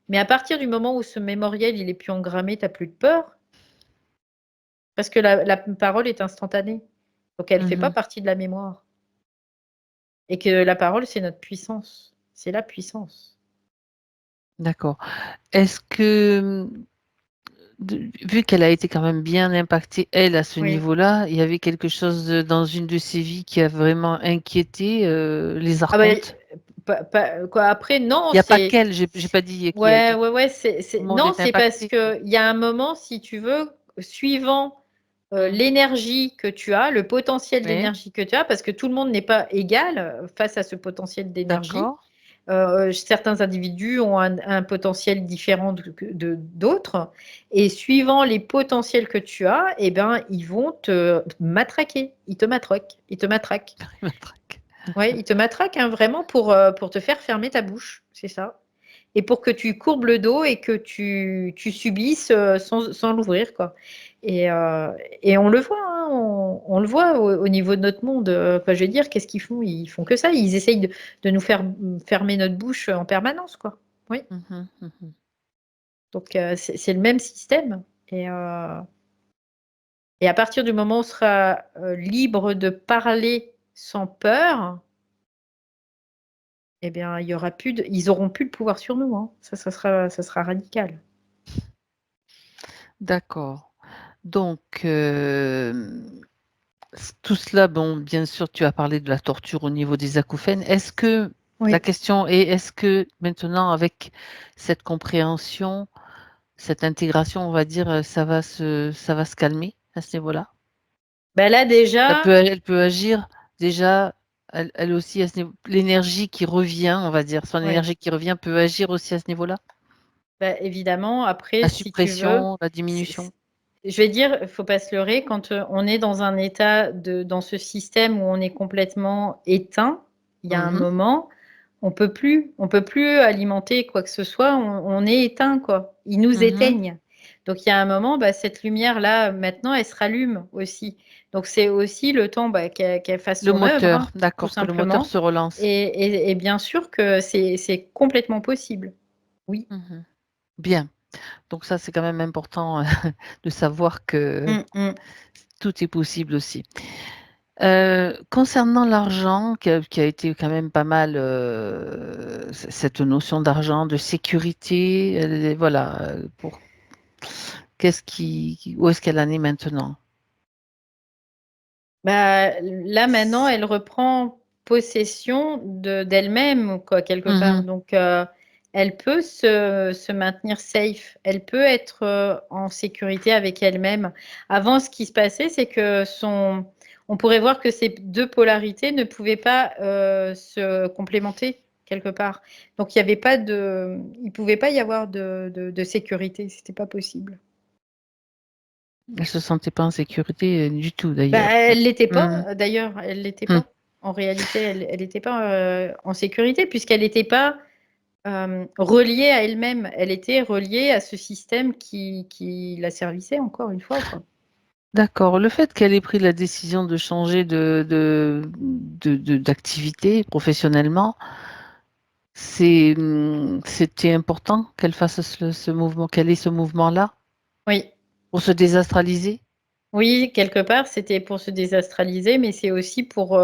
Mais à partir du moment où ce mémoriel il est plus engrammé, tu n'as plus de peur, parce que la parole est instantanée. Donc elle ne fait pas mhm. partie de la mémoire. Et que la parole, c'est notre puissance. C'est la puissance. D'accord. Est-ce que, vu qu'elle a été quand même bien impactée, elle, à ce Oui. niveau-là, il y avait quelque chose dans une de ses vies qui a vraiment inquiété les Ah ben, archontes? quoi, après, non, Il n'y a pas c'est. qu'elle, j'ai pas dit qui a Ouais, été. ouais, ouais. Tout le monde Non, est c'est parce impacté, quoi. qu'il y a un moment, si tu veux, suivant Mm. l'énergie que tu as, le potentiel Oui, d'énergie que tu as, parce que tout le monde n'est pas égal face à ce potentiel d'énergie. d'accord. Certains individus ont un potentiel différent d'autres, et suivant les potentiels que tu as, eh ben, ils vont te matraquer, ils te matraquent, ils te matraquent. Il me traque. Ouais, ils te matraquent, hein, vraiment pour te faire fermer ta bouche, c'est ça. Et pour que tu courbes le dos et que tu subisses sans l'ouvrir, quoi. Et on le voit, hein, on le voit au niveau de notre monde. Enfin, je veux dire, qu'est-ce qu'ils font? Ils font que ça. Ils essayent de nous faire fermer notre bouche en permanence, quoi. Oui. Mhm, mhm. Donc, c'est le même système. Et à partir du moment où on sera libre de parler sans peur, eh bien, il y aura plus ils auront plus le pouvoir sur nous, hein. Ça sera radical. D'accord. Donc, tout cela, bon, bien sûr, tu as parlé de la torture au niveau des acouphènes. Est-ce que, la Oui. question est, est-ce que maintenant, avec cette compréhension, cette intégration, on va dire, ça va se calmer à ce niveau-là? Ben là, déjà, Elle peut agir déjà, elle aussi, à ce niveau, l'énergie qui revient, on va dire, son oui. énergie qui revient peut agir aussi à ce niveau-là? Bah, évidemment, après, La si tu veux, suppression, la c'est- diminution? c'est- je vais dire, il faut pas se leurrer, quand on est dans un état dans ce système où on est complètement éteint, il y a un Mhm, moment, on peut plus alimenter quoi que ce soit, on est éteint, quoi. Ils nous mhm. éteignent. Donc il y a un moment, bah, cette lumière-là, maintenant, elle se rallume aussi. Donc c'est aussi le temps bah, qu'elle fasse Le son œuvre, hein, moteur, tout d'accord, que le moteur simplement. se relance. Et bien sûr que c'est complètement possible. Oui. Mhm. Bien. Donc ça, c'est quand même important de savoir que Mm, mm. tout est possible aussi. Concernant l'argent, qui a été quand même pas mal, cette notion d'argent, de sécurité, voilà, où est-ce qu'elle en est maintenant? Bah, là, maintenant, elle reprend possession d'elle-même, quoi, quelque part. Mhm, Donc, elle peut se maintenir safe. Elle peut être en sécurité avec elle-même. Avant, ce qui se passait, c'est que on pourrait voir que ces deux polarités ne pouvaient pas se complémenter quelque part. Donc, il pouvait pas y avoir de sécurité. C'était pas possible. elle se sentait pas en sécurité du tout Bah, d'ailleurs. elle l'était Mhm, pas, d'ailleurs, elle l'était mhm. pas. En réalité, elle n'était pas en sécurité puisqu'elle n'était pas reliée à elle-même. Elle était reliée à ce système qui la servissait, encore une fois, quoi. D'accord. Le fait qu'elle ait pris la décision de changer d'activité professionnellement, C'était important qu'elle fasse ce mouvement, qu'elle ait ce mouvement-là Oui. pour se désastraliser? Oui, quelque part, c'était pour se désastraliser, mais c'est aussi pour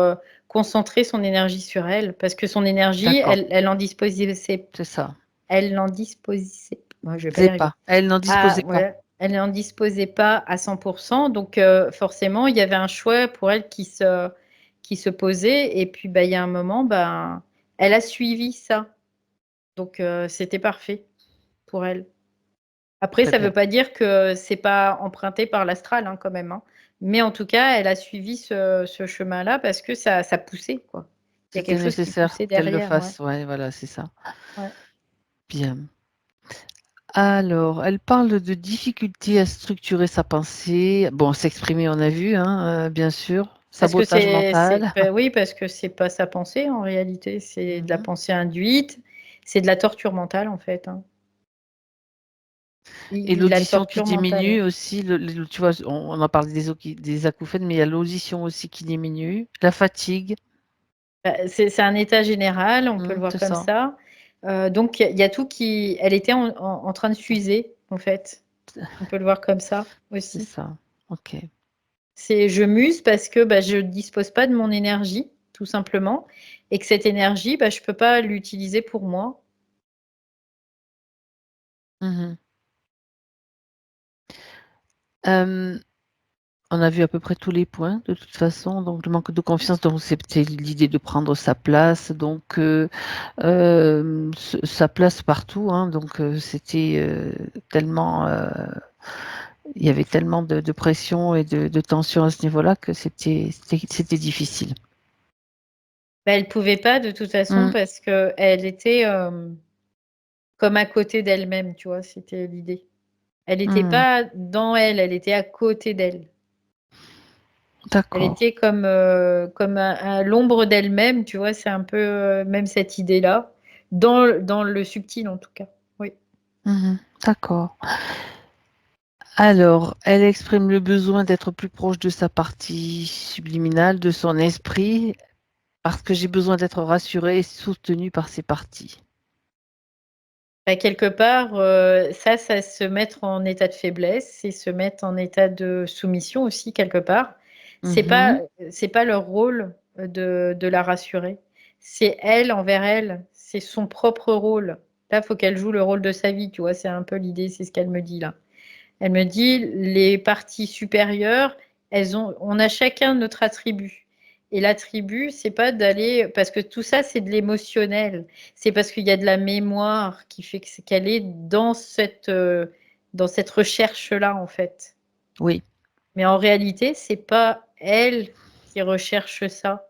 concentrer son énergie sur elle, parce que son énergie, D'accord, elle en disposait, c'est ça. elle n'en disposait, moi je vais pas y C'est arriver. pas. Elle n'en Ah, disposait pas. ouais, elle n'en disposait pas à 100%, donc forcément, il y avait un choix pour elle qui se posait, et puis bah, il y a un moment, bah, elle a suivi ça, donc c'était parfait pour elle. Après, Très ça ne bien. veut pas dire que c'est pas emprunté par l'astral, hein, quand même, hein. Mais en tout cas, elle a suivi ce chemin-là parce que ça poussait, quoi. Il y a C'était quelque chose qui nécessaire poussait qu'elle le derrière, ouais. fasse. Ouais, voilà, c'est ça. Ouais. Bien. Alors, elle parle de difficultés à structurer sa pensée. Bon, s'exprimer, on a vu, hein, bien sûr. Parce que Sabotage mental. bah oui, parce que c'est pas sa pensée en réalité, c'est de la Mhm. pensée induite, c'est de la torture mentale en fait, hein. Et La l'audition qui torture mentale. diminue aussi. Tu vois, on a parlé des acouphènes, mais il y a l'audition aussi qui diminue. La fatigue. Bah, c'est un état général, on peut le voir C'est comme ça. ça. Donc il y a tout qui elle était en train de s'user, en fait. On peut le voir comme ça C'est aussi. ça. OK. C'est je m'use parce que, bah, je dispose pas de mon énergie, tout simplement, et que cette énergie, bah, je peux pas l'utiliser pour moi. Mhm. Euh, On a vu à peu près tous les points, de toute façon. Donc, le manque de confiance, donc c'était l'idée de prendre sa place, donc sa place partout, hein. Donc, c'était tellement, il y avait tellement de pression et de tension à ce niveau-là que c'était difficile. Bah, elle pouvait pas de toute façon Mm, parce qu'elle était, comme à côté d'elle-même, tu vois? C'était l'idée. Elle était mm. pas dans elle, elle était à côté d'elle. Elle D'accord. était comme à l'ombre d'elle-même, tu vois? C'est un peu, même cette idée-là, dans le subtil en tout cas. Oui. Mhm. D'accord. Alors, elle exprime le besoin d'être plus proche de sa partie subliminale, de son esprit, parce que j'ai besoin d'être rassurée et soutenue par ces parties. Bah, quelque part, ça se mettre en état de faiblesse, c'est se mettre en état de soumission aussi quelque part. C'est pas Mhm. c'est pas leur rôle, de la rassurer. C'est elle envers elle, c'est son propre rôle. Là, faut qu'elle joue le rôle de sa vie, tu vois? C'est un peu l'idée, c'est ce qu'elle me dit là. Elle me dit: «Les parties supérieures, on a chacun notre attribut et l'attribut, c'est pas d'aller» parce que tout ça, c'est de l'émotionnel. C'est parce qu'il y a de la mémoire qui fait qu'elle est dans cette recherche-là, en fait. Oui, Mais en réalité, c'est pas elle qui recherche ça,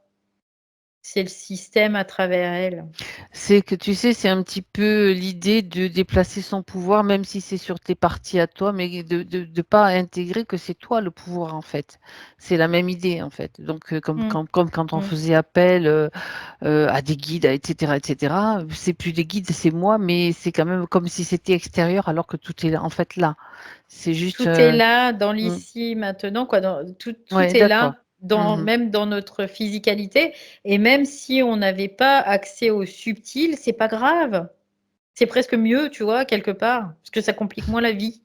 c'est le système à travers elle. c'est que tu sais, c'est un petit peu l'idée de déplacer son pouvoir, même si c'est sur tes parties à toi, mais de pas intégrer que c'est toi le pouvoir en fait. C'est la même idée en fait. Donc Mmh. comme quand on Mmh. faisait appel à des guides, etc., etc. C'est plus des guides, c'est moi, mais c'est quand même comme si c'était extérieur, alors que tout est en fait là. C'est juste. Tout est là dans Mm. l'ici, maintenant, quoi. Tout Ouais, est d'accord. là, Mhm. même dans notre physicalité. Et même si on n'avait pas accès au subtil, c'est pas grave. C'est presque mieux, tu vois, quelque part, parce que ça complique moins la vie.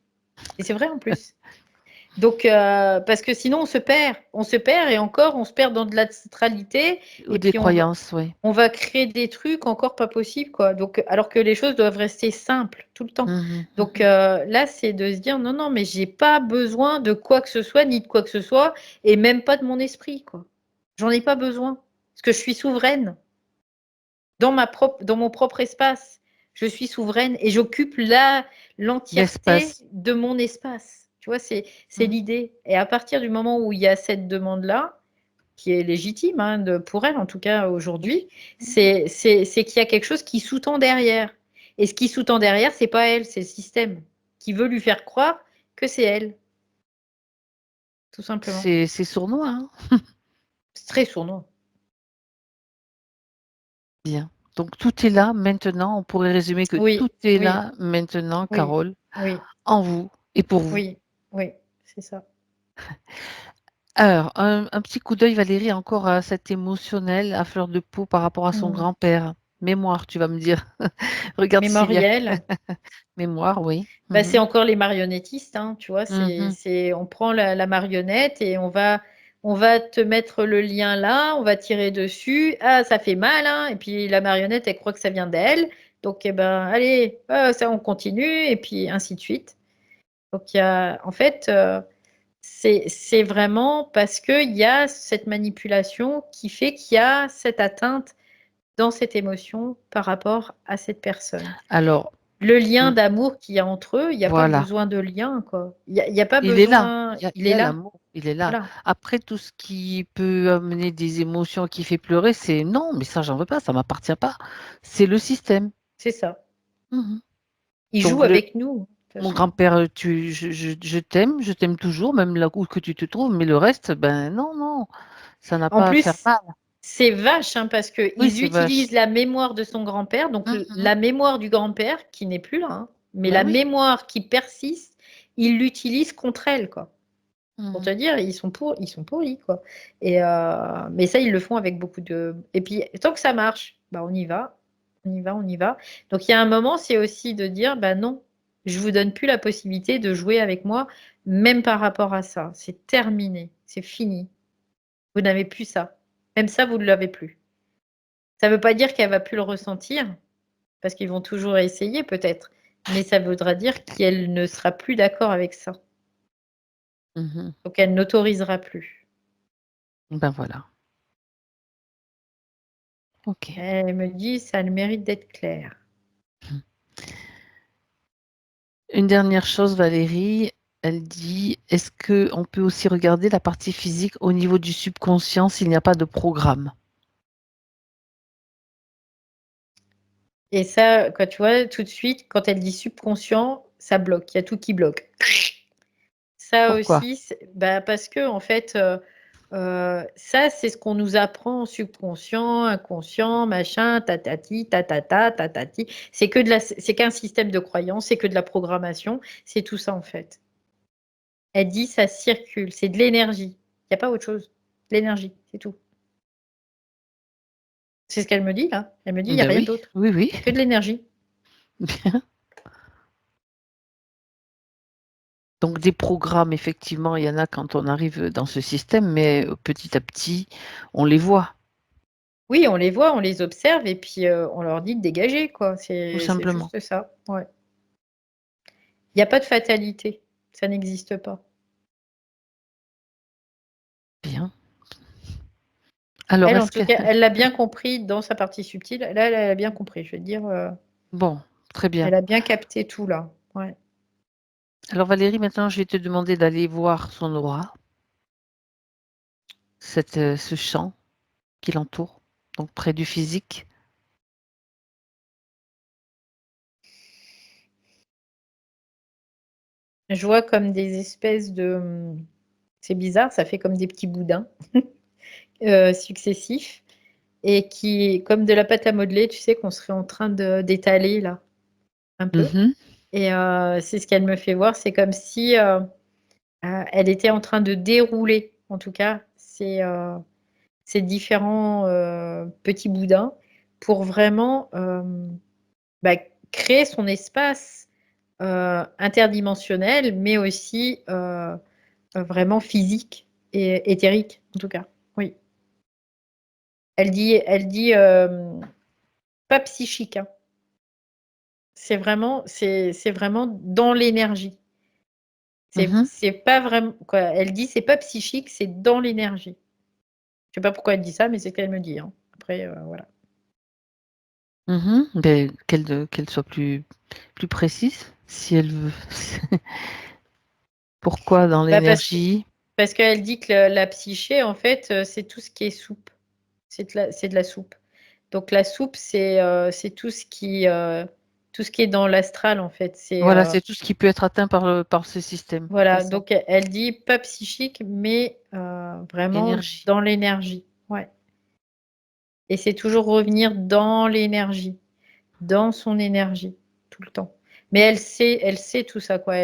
Et c'est vrai en plus. Donc, parce que sinon on se perd. On se perd et encore on se perd dans de l'astralité Ou et des puis on va croyances, oui. on va créer des trucs encore pas possibles, quoi. Donc, alors que les choses doivent rester simples tout le temps. Mhm, Donc, mhm. là, c'est de se dire: «Non, non, mais j'ai pas besoin de quoi que ce soit, ni de quoi que ce soit et même pas de mon esprit, quoi. J'en ai pas besoin, parce que je suis souveraine dans mon propre espace. Je suis souveraine et j'occupe l'entièreté L'espace. de mon espace». Tu vois? C'est Mhm. l'idée et à partir du moment où il y a cette demande-là, qui est légitime, hein, pour elle en tout cas aujourd'hui, c'est qu'il y a quelque chose qui sous-tend derrière. Et ce qui sous-tend derrière, c'est pas elle, c'est le système qui veut lui faire croire que c'est elle, tout simplement. C'est sournois, hein. C'est très sournois. Bien. Donc tout est là maintenant. On pourrait résumer que tout Oui, est oui, là maintenant, oui, Carole, oui, en vous et pour vous. oui, oui, c'est ça. Alors, un petit coup d'œil, Valérie, encore à cet émotionnel à fleur de peau par rapport à son Mmh. grand-père. Mémoire, tu vas me dire. Regarde s'il y a Mémoriel. mémoire, oui. Bah, c'est Mhm. encore les marionnettistes, hein, tu vois. Mhm. On prend la marionnette et on va te mettre le lien là, on va tirer dessus. Ah, ça fait mal, hein. Et puis la marionnette, elle croit que ça vient d'elle. Donc, eh ben, allez, ça, on continue. Et puis ainsi de suite. Donc, en fait, c'est vraiment parce qu'il y a cette manipulation qui fait qu'il y a cette atteinte dans cette émotion par rapport à cette personne. Alors, Le lien mm, d'amour qu'il y a entre eux, il n'y a pas voilà. besoin de lien, quoi. Il y a pas Il est là. besoin, Il il y est a là. l'amour. Il est là. Voilà, Après, tout ce qui peut amener des émotions qui fait pleurer, c'est non, mais ça, j'en veux pas, ça m'appartient pas. C'est le système. c'est ça. Mhm. Il Donc, joue avec nous, de toute mon façon. grand-père, je t'aime toujours, même là où que tu te trouves, mais le reste, ben non, non, ça n'a En pas à faire plus, mal. c'est vache, hein, parce Oui, qu'ils c'est vache. utilisent la mémoire de son grand-père, donc Mhm. la mémoire du grand-père qui n'est plus là, hein, mais Ben la oui. mémoire qui persiste, ils l'utilisent contre elle, quoi. Pour te Mhm. dire, ils sont pourris, quoi. Mais ça, ils le font avec beaucoup de. Et puis, tant que ça marche, bah, on y va, on y va, on y va. Donc, il y a un moment, c'est aussi de dire, bah non, je vous donne plus la possibilité de jouer avec moi, même par rapport à ça. C'est terminé, c'est fini. Vous n'avez plus ça. Même ça, vous ne l'avez plus. Ça ne veut pas dire qu'elle va plus le ressentir, parce qu'ils vont toujours essayer, peut-être. Mais ça voudra dire qu'elle ne sera plus d'accord avec ça. Mhm. Donc, elle n'autorisera plus. Ben voilà. Ok. Elle me dit, ça a le mérite d'être clair. Une dernière chose, Valérie, elle dit, est-ce que on peut aussi regarder la partie physique au niveau du subconscient s'il n'y a pas de programme? Et ça, quand tu vois, tout de suite, quand elle dit subconscient, ça bloque. Il y a tout qui bloque. Ça Pourquoi? aussi, bah, parce que en fait, ça, c'est ce qu'on nous apprend en subconscient, inconscient, machin, tatati, tatata, tatati. C'est qu'un système de croyance, c'est que de la programmation, c'est tout ça en fait. Elle dit ça circule, c'est de l'énergie. Il n'y a pas autre chose. De l'énergie, c'est tout. C'est ce qu'elle me dit là. Elle me dit il n'y a Ben rien oui, d'autre. oui, oui. Il n'y a que de l'énergie. Bien. Donc des programmes, effectivement, il y en a quand on arrive dans ce système, mais petit à petit, on les voit, Oui, on les voit, on les observe et puis on leur dit de dégager, quoi. tout C'est simplement. juste ça. Ouais. Il n'y a pas de fatalité. Ça n'existe pas. Bien. Alors, Elle, en est-ce tout que... cas, elle l'a bien compris dans sa partie subtile. Là, elle a bien compris. Je veux dire, Bon, très bien. elle a bien capté tout là. Ouais. Alors Valérie, maintenant, je vais te demander d'aller voir son aura, ce champ qui l'entoure, donc près du physique. Je vois comme des espèces de. C'est bizarre, ça fait comme des petits boudins successifs et qui, comme de la pâte à modeler, tu sais, qu'on serait en train d'étaler là, un peu. Mhm, Et c'est ce qu'elle me fait voir. C'est comme si elle était en train de dérouler, en tout cas, ces différents petits boudins pour vraiment bah, créer son espace interdimensionnel, mais aussi vraiment physique et éthérique, en tout cas. Oui. Elle dit pas psychique, hein. C'est vraiment dans l'énergie. mhm, C'est pas vraiment quoi. Elle dit c'est pas psychique, c'est dans l'énergie. Je sais pas pourquoi elle dit ça, mais c'est ce qu'elle me dit, hein. Après, voilà. mhm. Ben, qu'elle soit plus précise, si elle veut. Pourquoi dans Bah, l'énergie? parce qu'elle dit que la psyché, en fait, c'est tout ce qui est soupe. C'est de la soupe. Donc la soupe, c'est tout ce qui est dans l'astral, en fait. Voilà, c'est tout ce qui peut être atteint par ce système, c'est Voilà, ça. donc elle dit pas psychique, mais vraiment Énergie. dans l'énergie. Ouais. Et c'est toujours revenir dans l'énergie, dans son énergie, tout le temps. Mais elle sait tout ça, quoi.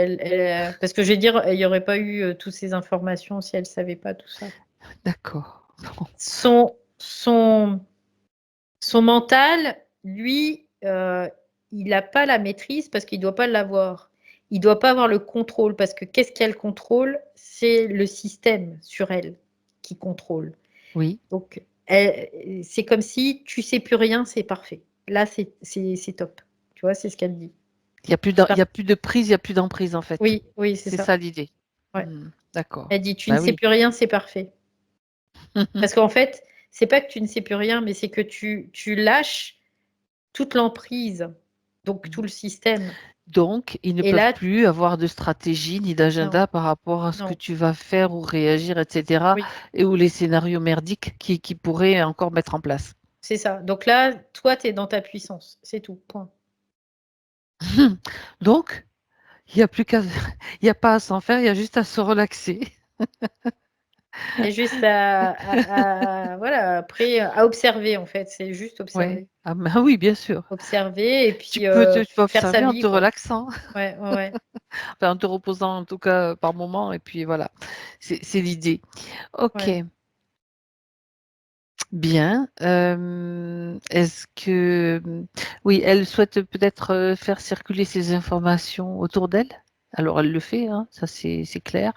Parce que je vais dire, il n'y aurait pas eu toutes ces informations si elle ne savait pas tout ça. D'accord. Bon. Son, son, son mental lui, il n'a pas la maîtrise parce qu'il ne doit pas l'avoir. Il ne doit pas avoir le contrôle parce que qu'est-ce qu'elle contrôle? C'est le système sur elle qui contrôle. Oui. Donc, c'est comme si tu sais plus rien, c'est parfait. Là, c'est top. Tu vois, c'est ce qu'elle dit. Il y a plus de prise, il y a plus d'emprise en fait. Oui, oui, c'est C'est ça. ça l'idée. Ouais. D'accord. Elle dit, tu ne Bah sais oui. plus rien, c'est parfait. Parce qu'en fait, c'est pas que tu ne sais plus rien, mais c'est que tu lâches toute l'emprise, donc tout le système. Donc, ils ne Et peuvent là, plus avoir de stratégie ni non, d'agenda par rapport à ce que non, tu vas faire ou réagir, etc. oui, Et ou les scénarios merdiques qui pourraient encore mettre en place. c'est ça. Donc là, toi, tu es dans ta puissance. C'est tout. Point. Donc, il n'y a plus qu'à, il y a pas à s'en faire, il y a juste à se relaxer. Il y a juste voilà, après, à observer, en fait. C'est juste Ouais. observer. Ah, bah oui, bien sûr. Observer et puis Tu peux faire sa observer en vie, te quoi. relaxant, Ouais, ouais, ouais. enfin, en te reposant en tout cas par moment, et puis voilà. C'est l'idée. Ok. Ouais. Bien. Est-ce que oui, elle souhaite peut-être faire circuler ces informations autour d'elle? Alors elle le fait, hein, ça c'est clair.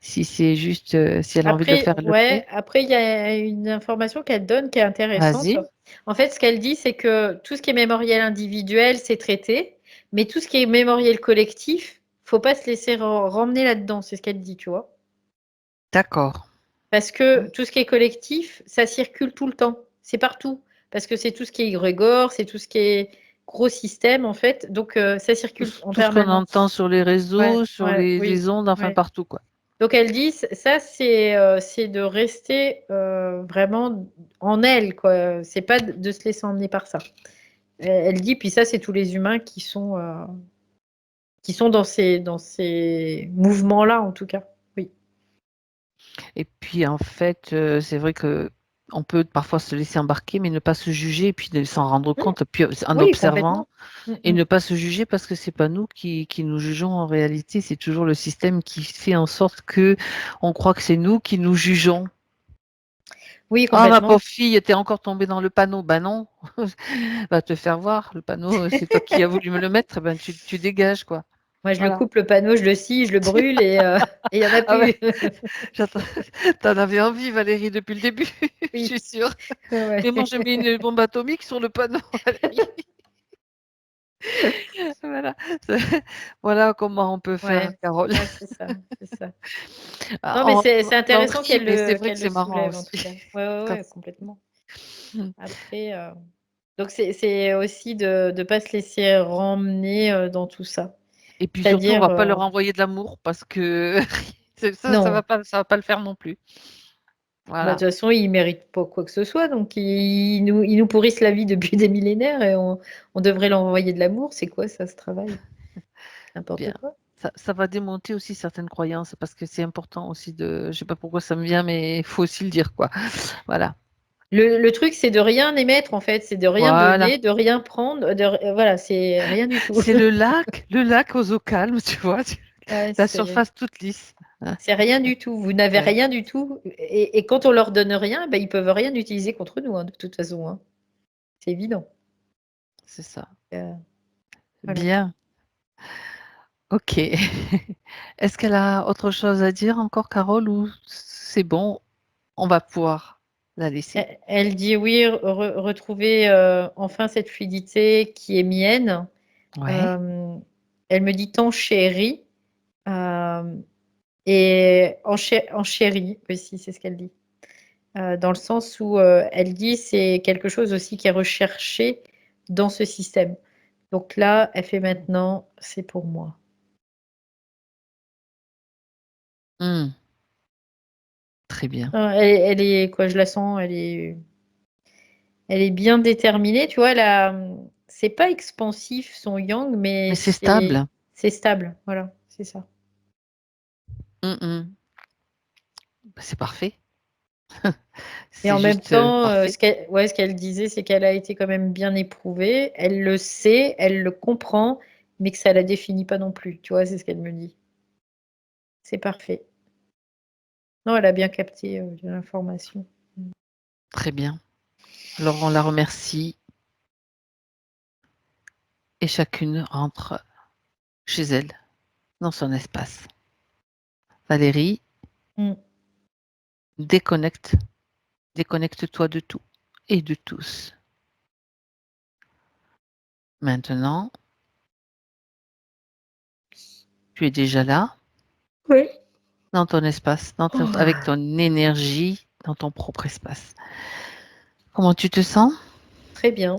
Si c'est juste, si elle a envie de le Après, faire, elle le ouais, fait. après, il y a une information qu'elle donne qui est intéressante. Vas-y. En fait, ce qu'elle dit, c'est que tout ce qui est mémoriel individuel, c'est traité, mais tout ce qui est mémoriel collectif, faut pas se laisser remmener là-dedans, c'est ce qu'elle dit, tu vois. D'accord. Parce que tout ce qui est collectif, ça circule tout le temps, c'est partout. Parce que c'est tout ce qui est égrégore, c'est tout ce qui est gros système, en fait, donc ça circule en Tout ce qu'on entend permanence. sur les Ouais, réseaux, sur ouais, oui, les ondes, enfin ouais. partout, quoi. Donc elle dit, ça c'est de rester vraiment en elle, quoi. C'est pas de se laisser emmener par ça. Elle dit, puis ça c'est tous les humains qui sont dans ces mouvements-là en tout cas. Oui. Et puis en fait, c'est vrai que on peut parfois se laisser embarquer, mais ne pas se juger, et puis de s'en rendre Mm. compte, puis en Oui, observant, complètement. Mm, et mm. ne pas se juger parce que c'est pas nous qui nous jugeons en réalité, c'est toujours le système qui fait en sorte que on croit que c'est nous qui nous jugeons. Oui, Ah, ma pauvre complètement. fille, t'es encore tombée dans le panneau. Ben non, va te faire voir. Le panneau, c'est toi qui as voulu me le mettre. Ben tu dégages, quoi. Moi je le Voilà. coupe le panneau, je le scie, je le brûle et il y en a Ah ouais, plus. j'attends. T'en avais envie, Valérie, depuis le début, je Oui. suis sûre. Ouais, ouais. Mais moi, j'ai mis une bombe atomique sur le panneau, Valérie. Voilà. Voilà comment on peut faire, Ouais, Carole. ouais, c'est ça, c'est ça. Non, mais On, c'est on intéressant rit, mais c'est vrai que qu'elle le c'est marrant soulève en tout aussi. cas. Ouais, ouais, Quand- ouais, complètement. Après, donc c'est aussi de ne pas se laisser remmener dans tout ça. Et puis surtout, on C'est-à-dire, va pas leur envoyer de l'amour parce que non, ça va pas le faire non plus. bah, de Voilà, toute façon, ils méritent pas quoi que ce soit, donc ils nous pourrissent la vie depuis des millénaires et on devrait leur envoyer de l'amour. C'est quoi ça, ce travail? N'importe bien. quoi. Ça va démonter aussi certaines croyances parce que c'est important aussi de, je sais pas pourquoi ça me vient, mais il faut aussi le dire, quoi. Voilà, Le truc, c'est de rien émettre, en fait, c'est de rien voilà. donner, de rien prendre, voilà, c'est rien du tout. C'est le lac aux eaux calmes, tu vois, Ouais, la surface toute lisse. Hein. c'est rien du tout. Vous n'avez Ouais, rien du tout. Et quand on leur donne rien, ben, ils peuvent rien utiliser contre nous, hein, de toute façon, hein. C'est évident. c'est ça. Euh, voilà. Bien. Ok. Est-ce qu'elle a autre chose à dire encore, Carole, ou c'est bon, on va pouvoir la laisser? Elle dit oui, retrouver enfin cette fluidité qui est mienne. Ouais. Euh, Elle me dit tant chérie. euh, et en chérie aussi, c'est ce qu'elle dit. Dans le sens où elle dit c'est quelque chose aussi qui est recherché dans ce système. Donc là, elle fait maintenant, c'est pour moi. Hmm, très bien. Elle est quoi, je la sens, elle est bien déterminée, tu vois, c'est pas expansif son yang, mais Mais c'est stable. c'est stable, voilà, c'est ça. Hmm, hmm. Bah, c'est parfait. Et C'est en même juste temps, parfait. ce qu'elle disait, c'est qu'elle a été quand même bien éprouvée, elle le sait, elle le comprend, mais que ça la définit pas non plus, tu vois, c'est ce qu'elle me dit. C'est parfait. Non, elle a bien capté l'information. Très bien. Alors on la remercie et chacune rentre chez elle, dans son espace. Valérie, déconnecte. Déconnecte-toi de tout et de tous. Maintenant, tu es déjà là, Oui. dans ton espace, avec ton énergie, dans ton propre espace. Comment tu te sens? Très bien.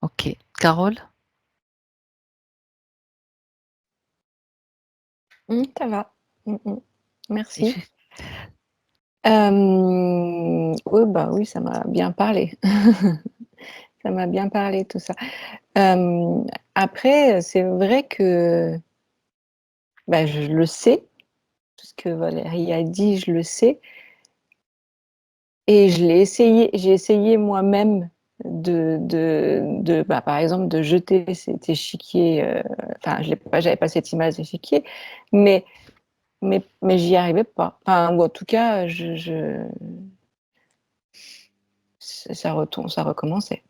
Ok. Carole? Ça va. Merci. Et Oui, bah oui, ça m'a bien parlé. Ça m'a bien parlé tout ça. Après, c'est vrai que bah, je le sais, tout ce que Valérie a dit, je le sais. Et je l'ai essayé, j'ai essayé moi-même bah, par exemple, de jeter cet échiquier. Enfin, j'avais pas cette image d'échiquier, mais j'y arrivais pas. Enfin, ou en tout cas, ça recommençait.